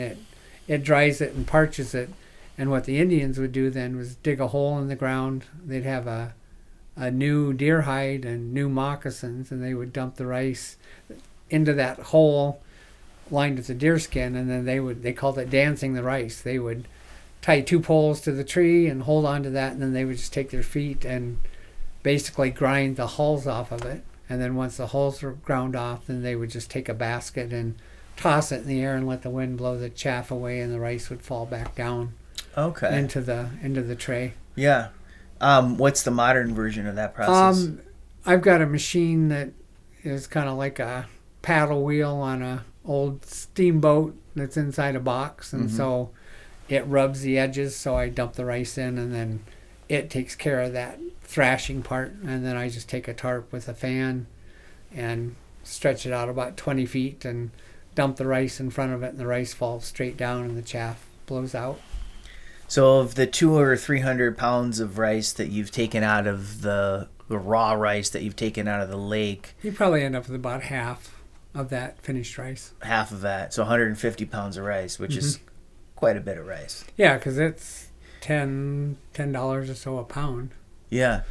it dries it and parches it. And what the Indians would do then was dig a hole in the ground. They'd have a new deer hide and new moccasins, and they would dump the rice into that hole lined with the deer skin, and then they called it dancing the rice. They would tie 2 poles to the tree and hold on to that, and then they would just take their feet and basically grind the hulls off of it. And then once the hulls were ground off, then they would just take a basket and toss it in the air and let the wind blow the chaff away, and the rice would fall back down into the tray. Yeah. What's the modern version of that process? I've got a machine that is kind of like a paddle wheel on a old steamboat that's inside a box, and so it rubs the edges. So I dump the rice in, and then it takes care of that thrashing part, and then I just take a tarp with a fan and stretch it out about 20 feet and dump the rice in front of it, and the rice falls straight down and the chaff blows out. So of the 200 or 300 pounds of rice that you've taken out of the raw rice that you've taken out of the lake, you probably end up with about half of that finished rice. Half of that, so 150 pounds of rice, which is quite a bit of rice. Yeah, because it's $10 or so a pound. Yeah.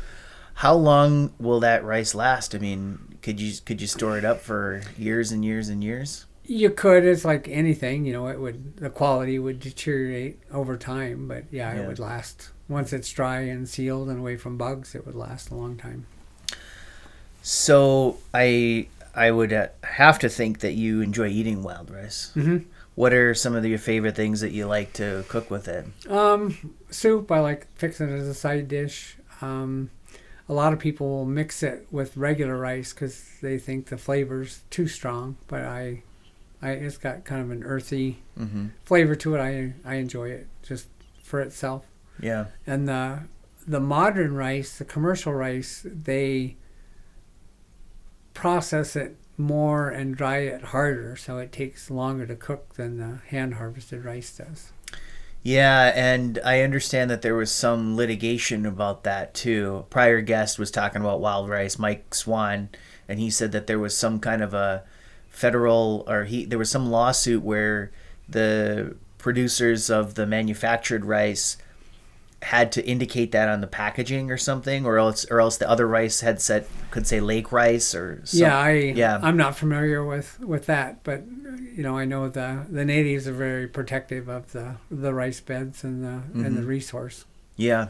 How long will that rice last? I mean, could you store it up for years and years and years? You could. It's like anything, the quality would deteriorate over time, but it would last. Once it's dry and sealed and away from bugs, it would last a long time. So I would have to think that you enjoy eating wild rice. Mm-hmm. What are some of your favorite things that you like to cook with it? Soup. I like fixing it as a side dish. A lot of people will mix it with regular rice because they think the flavor's too strong, but it's got kind of an earthy flavor to it. I enjoy it just for itself. Yeah. And the modern rice, the commercial rice, they process it more and dry it harder, so it takes longer to cook than the hand harvested rice does. Yeah, and I understand that there was some litigation about that too. A prior guest was talking about wild rice, Mike Swan, and he said that there was some kind of a there was some lawsuit where the producers of the manufactured rice had to indicate that on the packaging or something, or else the other rice could say lake rice or something. I'm not familiar with that, but I know the natives are very protective of the rice beds and the resource. Yeah.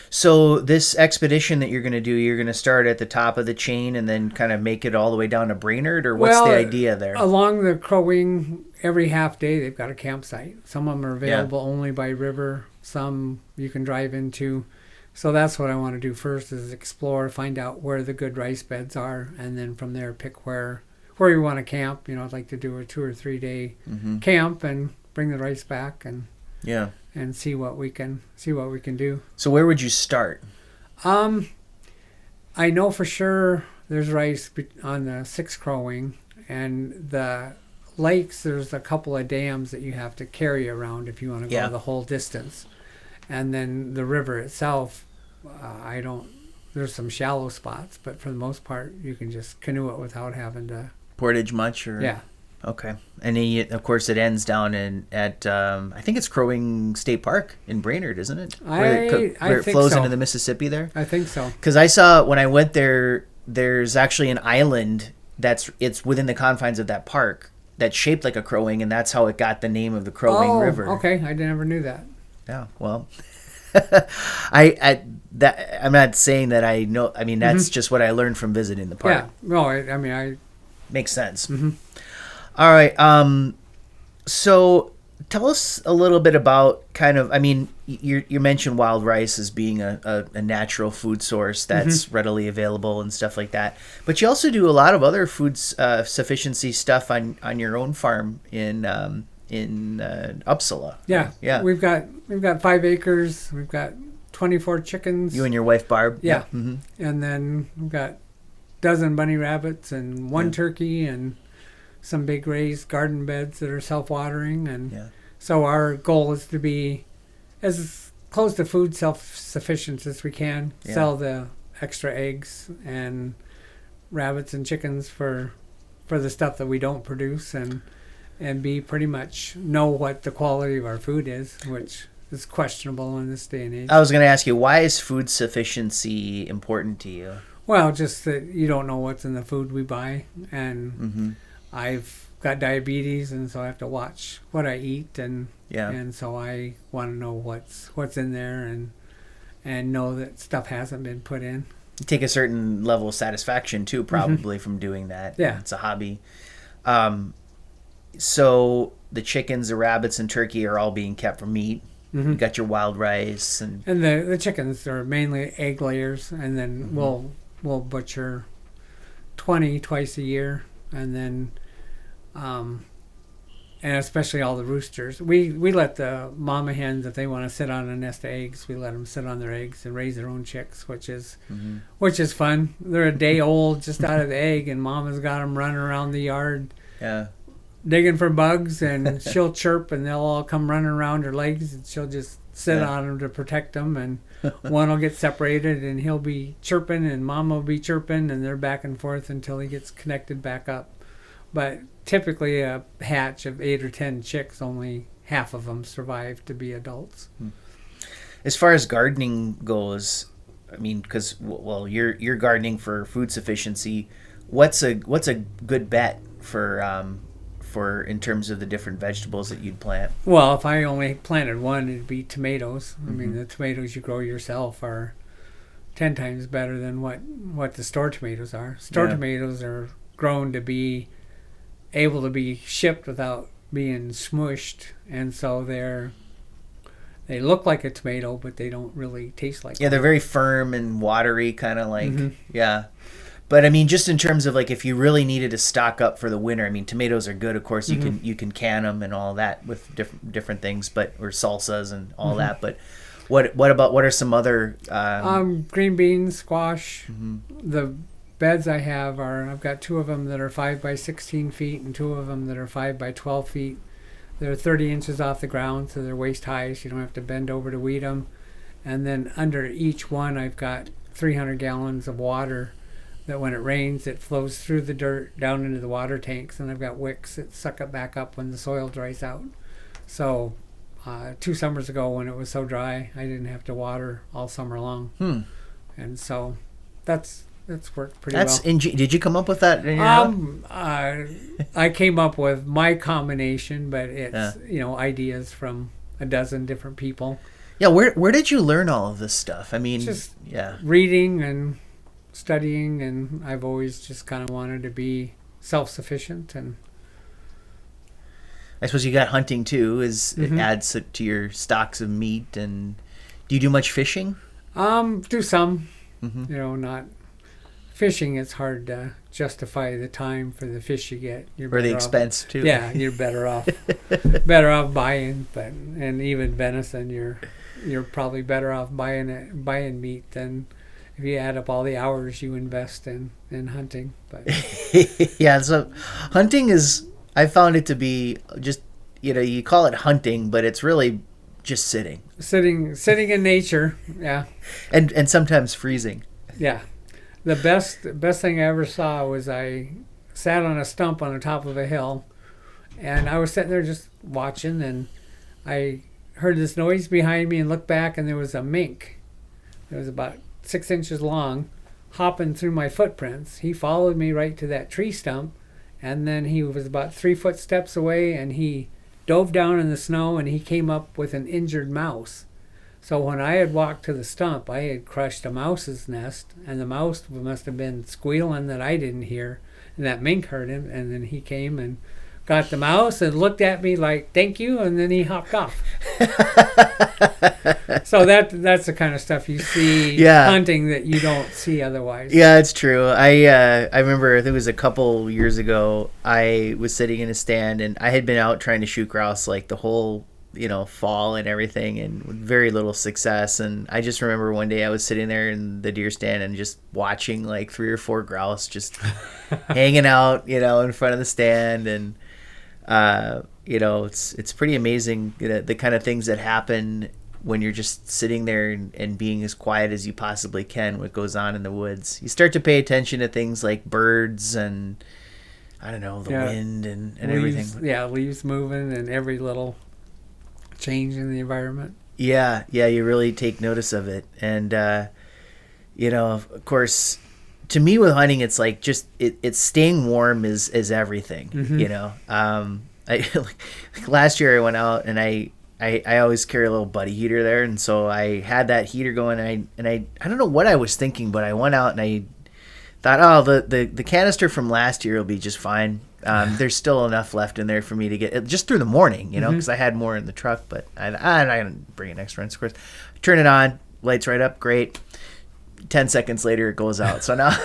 So this expedition that you're going to do, you're going to start at the top of the chain and then kind of make it all the way down to Brainerd, or what's the idea there? Along the Crow Wing, every half day they've got a campsite. Some of them are available only by river. Some you can drive into. So that's what I want to do first, is explore, find out where the good rice beds are, and then from there pick where you want to camp. I'd like to do a 2 or 3 day camp and bring the rice back and see what we can do. So where would you start? I know for sure there's rice on the 6th Crow Wing, and the lakes, there's a couple of dams that you have to carry around if you want to go the whole distance. And then the river itself, there's some shallow spots, but for the most part you can just canoe it without having to portage much, or okay. And then, of course, it ends down at I think it's Crow Wing State Park in Brainerd, isn't it? Where it flows into the Mississippi there. I think so. Because I saw when I went there, there's actually an island it's within the confines of that park that's shaped like a crow wing, and that's how it got the name of the Crow Wing River. Okay, I never knew that. Yeah, well, I'm not saying that I know. I mean, that's just what I learned from visiting the park. Yeah, no, I makes sense. All right. So tell us a little bit about you mentioned wild rice as being a natural food source that's readily available and stuff like that. But you also do a lot of other food sufficiency stuff on your own farm in Uppsala. Yeah. We've got 5 acres. We've got 24 chickens. You and your wife, Barb? Yeah. Mm-hmm. And then we've got a dozen bunny rabbits and one turkey and some big raised garden beds that are self-watering. And so our goal is to be as close to food self-sufficient as we can. Yeah. Sell the extra eggs and rabbits and chickens for the stuff that we don't produce, and be pretty much know what the quality of our food is, which is questionable in this day and age. I was going to ask you, why is food sufficiency important to you? Well, just that you don't know what's in the food we buy, and I've got diabetes, and so I have to watch what I eat, and so I want to know what's in there, and know that stuff hasn't been put in. You take a certain level of satisfaction too, probably from doing that. Yeah, it's a hobby. So the chickens, the rabbits, and turkey are all being kept for meat. You got your wild rice, and the chickens are mainly egg layers, and then we'll butcher 20 twice a year, and then and especially all the roosters. We let the mama hens, if they want to sit on a nest of eggs, we let them sit on their eggs and raise their own chicks, which is fun. They're a day old, just out of the egg, and mama's got them running around the yard, digging for bugs, and she'll chirp, and they'll all come running around her legs, and she'll just sit on them to protect them, and one will get separated, and he'll be chirping, and mama will be chirping, and they're back and forth until he gets connected back up. But typically a hatch of 8 or 10 chicks, only half of them survive to be adults. As far as gardening goes, I mean, because you're gardening for food sufficiency. What's a good bet for in terms of the different vegetables that you'd plant? Well, if I only planted one, it'd be tomatoes. I mean, the tomatoes you grow yourself are 10 times better than what the store tomatoes are. Store tomatoes are grown to be able to be shipped without being smushed, and so they look like a tomato, but they don't really taste like one. They're very firm and watery, kind of like but I mean, just in terms of like if you really needed to stock up for the winter, I mean, tomatoes are good, of course. You can can them and all that with different things, or salsas and all that. But what are some other green beans, squash? The beds I have I've got 2 of them that are 5 by 16 feet and 2 of them that are 5 by 12 feet. They're 30 inches off the ground, so they're waist high, so you don't have to bend over to weed them. And then under each one, I've got 300 gallons of water that when it rains, it flows through the dirt down into the water tanks, and I've got wicks that suck it back up when the soil dries out. So 2 summers ago, when it was so dry, I didn't have to water all summer long. And so that's worked pretty well. Did you come up with that in your I came up with my combination, but it's ideas from a dozen different people. Yeah, where did you learn all of this stuff? I mean, just reading and studying, and I've always just kind of wanted to be self-sufficient. And I suppose you got hunting too. It adds to your stocks of meat. And do you do much fishing? Do some. Not fishing. It's hard to justify the time for the fish you get. Or the expense too. Yeah, you're better off buying. And even venison, you're probably better off buying meat than if you add up all the hours you invest in hunting. But yeah, so hunting I found it to be just, you call it hunting, but it's really just sitting in nature. Yeah. And sometimes freezing. Yeah. The best thing I ever saw was I sat on a stump on the top of a hill, and I was sitting there just watching, and I heard this noise behind me and looked back, and there was a mink. It was about 6 inches long, hopping through my footprints. He followed me right to that tree stump, and then he was about 3 steps away, and he dove down in the snow, and he came up with an injured mouse. So when I had walked to the stump, I had crushed a mouse's nest, and the mouse must have been squealing that I didn't hear, and that mink heard him, and then he came and got the mouse and looked at me like, thank you, and then he hopped off. So that's the kind of stuff you see hunting that you don't see otherwise. Yeah, it's true. I remember, I think it was a couple years ago, I was sitting in a stand, and I had been out trying to shoot grouse like the whole fall and everything, and with very little success. And I just remember one day I was sitting there in the deer stand and just watching like 3 or 4 grouse just hanging out, in front of the stand. And, it's pretty amazing, the kind of things that happen when you're just sitting there and being as quiet as you possibly can, what goes on in the woods. You start to pay attention to things like birds and, I don't know, the wind and leaves, everything. Yeah, leaves moving and every little change in the environment. Yeah, you really take notice of it. And, of course, to me with hunting, it's like just it's staying warm is everything, like last year I went out and I always carry a little buddy heater there, and so I had that heater going, and I don't know what I was thinking, but I went out and I thought, the canister from last year will be just fine. There's still enough left in there for me to get just through the morning, because I had more in the truck, but I didn't bring an extra, of course. Turn it on, lights right up, great. 10 seconds later, it goes out. So now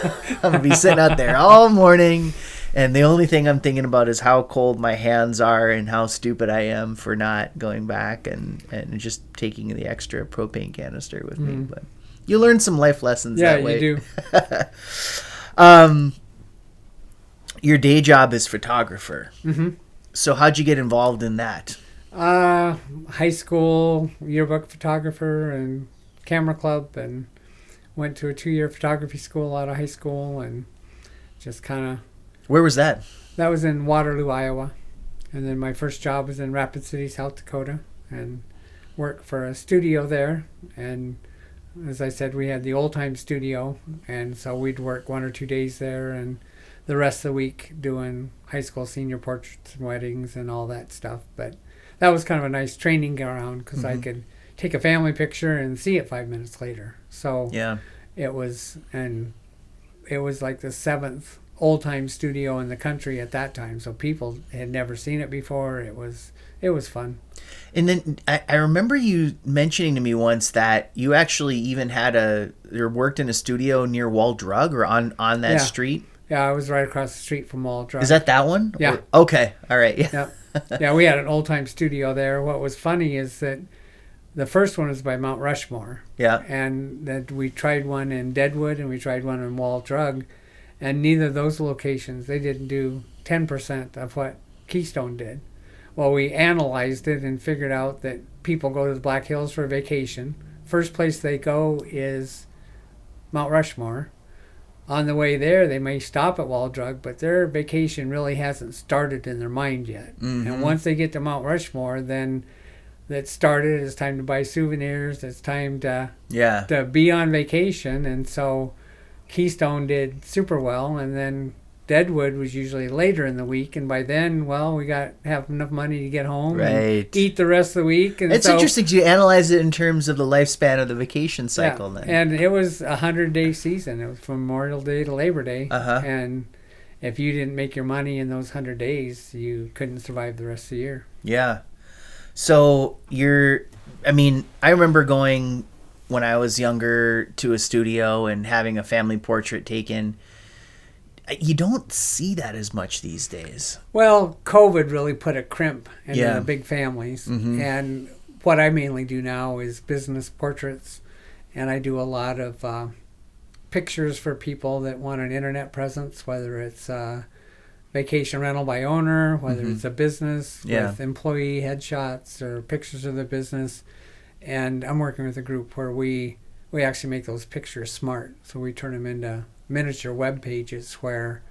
I'm gonna be sitting out there all morning, and the only thing I'm thinking about is how cold my hands are and how stupid I am for not going back and just taking the extra propane canister with me. But you learn some life lessons that way. Yeah, you do. Your day job is photographer. Mm-hmm. So how'd you get involved in that? High school yearbook photographer and camera club, and went to a 2-year photography school out of high school, and just kind of... Where was that? That was in Waterloo, Iowa. And then my first job was in Rapid City, South Dakota, and worked for a studio there. And as I said, we had the old-time studio, and so we'd work 1 or 2 days there, and the rest of the week doing high school senior portraits and weddings and all that stuff. But that was kind of a nice training ground, because I could take a family picture and see it 5 minutes later. So it was like the 7th old-time studio in the country at that time, so people had never seen it before. It was fun. And then I remember you mentioning to me once that you actually even worked in a studio near Wall Drug, or on that street. Yeah, I was right across the street from Wall Drug. Is that one? Yeah. Okay. All right. Yeah. Yeah, we had an old-time studio there. What was funny is that the first one was by Mount Rushmore. Yeah. And that we tried one in Deadwood and we tried one in Wall Drug, and neither of those locations, they didn't do 10% of what Keystone did. Well, we analyzed it and figured out that people go to the Black Hills for a vacation. First place they go is Mount Rushmore. On the way there, they may stop at Wall Drug, but their vacation really hasn't started in their mind yet. Mm-hmm. And once they get to Mount Rushmore, then that started. It's time to buy souvenirs. It's time to be on vacation. And so Keystone did super well, and then Deadwood was usually later in the week, and by then, we have enough money to get home and eat the rest of the week. And it's interesting to analyze it in terms of the lifespan of the vacation cycle. Then, and it was a 100-day season. It was from Memorial Day to Labor Day, and if you didn't make your money in those 100 days, you couldn't survive the rest of the year. Yeah. So I remember going when I was younger to a studio and having a family portrait taken. You don't see that as much these days. Well, COVID really put a crimp into the big families. Mm-hmm. And what I mainly do now is business portraits. And I do a lot of pictures for people that want an internet presence, whether it's vacation rental by owner, whether it's a business with employee headshots or pictures of the business. And I'm working with a group where we actually make those pictures smart. So we turn them into miniature web pages where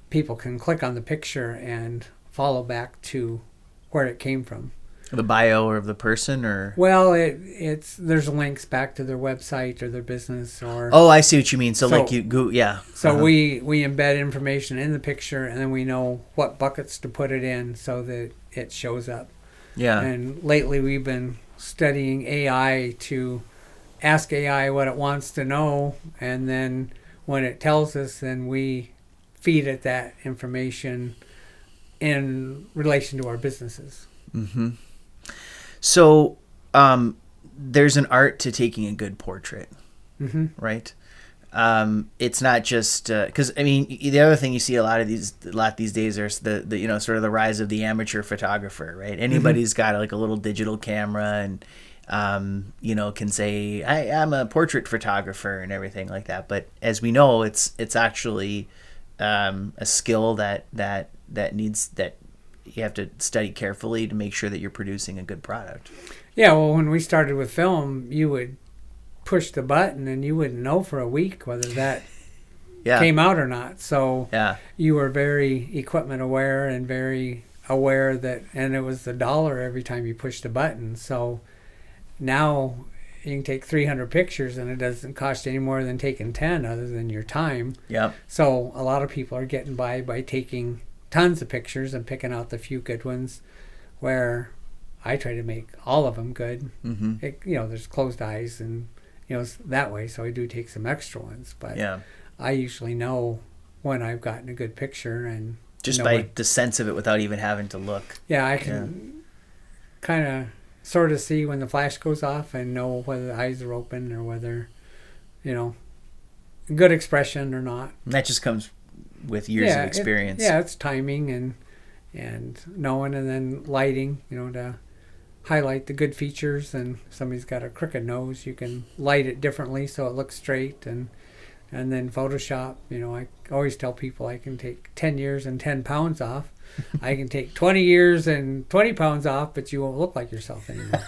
people can click on the picture and follow back to where it came from. The bio of the person, or there's links back to their website or their business, or I see what you mean. So like you go, So we embed information in the picture, and then we know what buckets to put it in so that it shows up. Yeah. And lately we've been studying AI to ask AI what it wants to know, and then when it tells us, then we feed it that information in relation to our businesses. Mm-hmm. So there's an art to taking a good portrait, right? it's not just because I mean the other thing you see a lot these days is the you know sort of the rise of the amateur photographer, right? Anybody's got like a little digital camera and you know can say I'm a portrait photographer and everything like that. But as we know, it's actually a skill that needs that you have to study carefully to make sure that you're producing a good product. Yeah, well, when we started with film, you would push the button and you wouldn't know for a week whether that came out or not. So you were very equipment aware and very aware that, and it was the dollar every time you pushed a button. So now you can take 300 pictures and it doesn't cost any more than taking 10 other than your time. Yeah. So a lot of people are getting by taking tons of pictures and picking out the few good ones, where I try to make all of them good. Mm-hmm. You know, there's closed eyes and, you know, that way. So I do take some extra ones, but I usually know when I've gotten a good picture and just by the sense of it without even having to look. Yeah, I can kind of sort of see when the flash goes off and know whether the eyes are open or whether, you know, good expression or not. And that just comes with years of experience. It's timing and knowing, and then lighting, you know, to highlight the good features. And if somebody's got a crooked nose, you can light it differently so it looks straight. And then Photoshop, you know, I always tell people I can take 10 years and 10 pounds off. I can take 20 years and 20 pounds off, but you won't look like yourself anymore.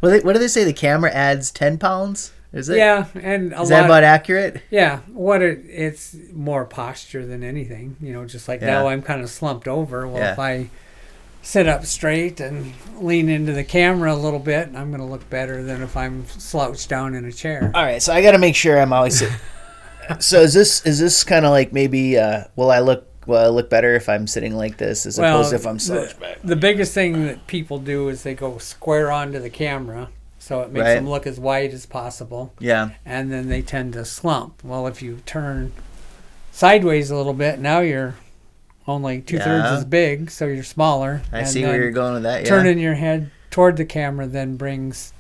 Well, what do they say? The camera adds 10 pounds? Is it? Yeah, and is that about accurate? Yeah, it's more posture than anything. You know, just like now I'm kind of slumped over. Well, if I sit up straight and lean into the camera a little bit, I'm going to look better than if I'm slouched down in a chair. All right, so I got to make sure I'm always. So is this kind of like maybe will I look better if I'm sitting like this as opposed to if I'm slouched back? The biggest thing that people do is they go square onto the camera. So it makes them look as wide as possible. Yeah. And then they tend to slump. Well, if you turn sideways a little bit, now you're only 2/3 as big, so you're smaller. I see where you're going with that, Turning your head toward the camera then brings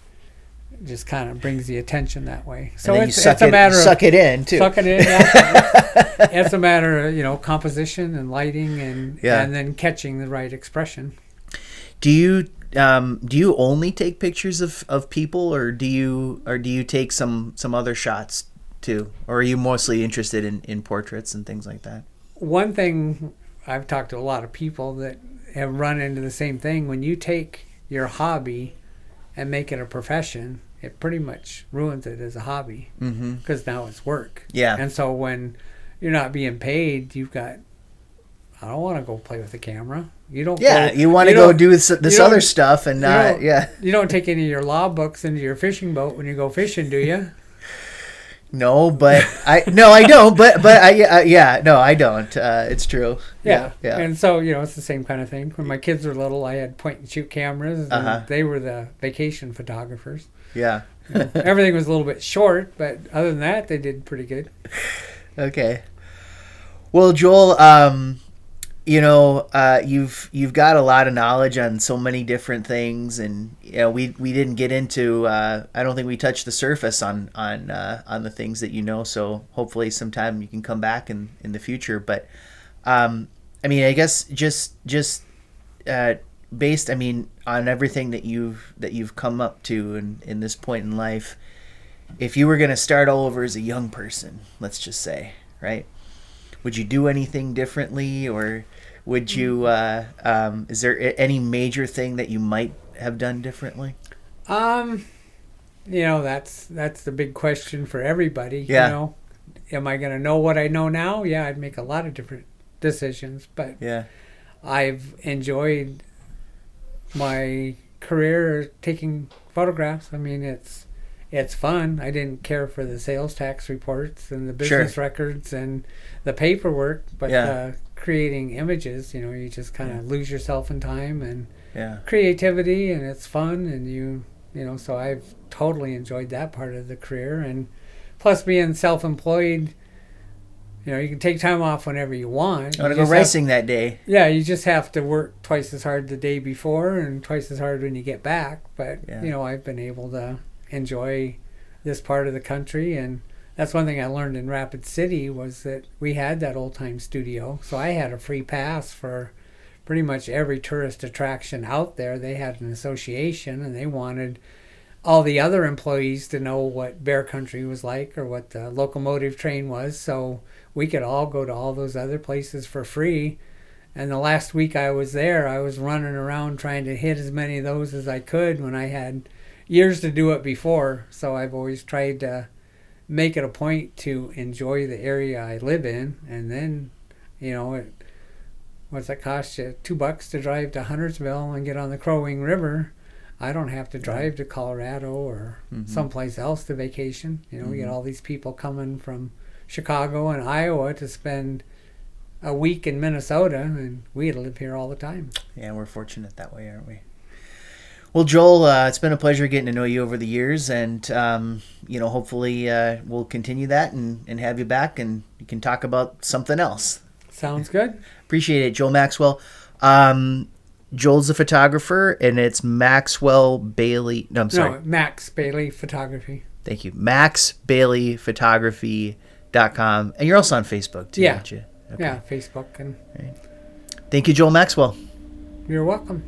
the attention that way. So it's a matter of... Suck it in, too. Suck it in, yeah. It's a matter of, you know, composition and lighting and then catching the right expression. Do you only take pictures of people, or do you take some other shots too, or are you mostly interested in portraits and things like that? One thing, I've talked to a lot of people that have run into the same thing. When you take your hobby and make it a profession, it pretty much ruins it as a hobby, because now it's work. Yeah. And so when you're not being paid, you've got, I don't want to go play with the camera. You don't. Yeah, you want to go do this other stuff and not. You don't take any of your law books into your fishing boat when you go fishing, do you? No, but I don't. But I don't. It's true. Yeah. And so, you know, it's the same kind of thing. When my kids were little, I had point and shoot cameras, and they were the vacation photographers. Yeah. You know, everything was a little bit short, but other than that, they did pretty good. Okay. Well, Joel, you know, you've got a lot of knowledge on so many different things, and you know, we didn't get into. I don't think we touched the surface on the things that you know. So hopefully, sometime you can come back in the future. But I mean, I guess just based, I mean, on everything that you've come up to in this point in life, if you were going to start all over as a young person, let's just say, right? Would you do anything differently, or would you? Is there any major thing that you might have done differently? You know, that's the big question for everybody. Yeah. You know, am I going to know what I know now? Yeah, I'd make a lot of different decisions, but I've enjoyed my career taking photographs. I mean, it's fun. I didn't care for the sales tax reports and the business records and the paperwork, but creating images, you know, you just kind of lose yourself in time and creativity, and it's fun, and you know, so I've totally enjoyed that part of the career. And plus being self-employed, you know, you can take time off whenever you want. I want to go racing that day. Yeah, you just have to work twice as hard the day before and twice as hard when you get back. But, you know, I've been able to enjoy this part of the country, and That's one thing I learned in Rapid City was that we had that old time studio. So I had a free pass for pretty much every tourist attraction out there. They had an association, and they wanted all the other employees to know what Bear Country was like or what the locomotive train was. So we could all go to all those other places for free. And the last week I was there, I was running around trying to hit as many of those as I could when I had years to do it before. So I've always tried to make it a point to enjoy the area I live in. And then, what's that cost you? $2 to drive to Huntersville and get on the Crow Wing River. I don't have to drive to Colorado or someplace else to vacation. We get all these people coming from Chicago and Iowa to spend a week in Minnesota, and we live here all the time. Yeah, we're fortunate that way, aren't we? Well, Joel, it's been a pleasure getting to know you over the years, and hopefully we'll continue that and have you back, and you can talk about something else. Sounds good. Appreciate it, Joel Maxwell. Joel's a photographer, and it's Maxwell Bailey. No, I'm sorry. No, Max Bailey Photography. Thank you. MaxBaileyPhotography.com. And you're also on Facebook, too, aren't you? Okay. Yeah, Facebook. Right. Thank you, Joel Maxwell. You're welcome.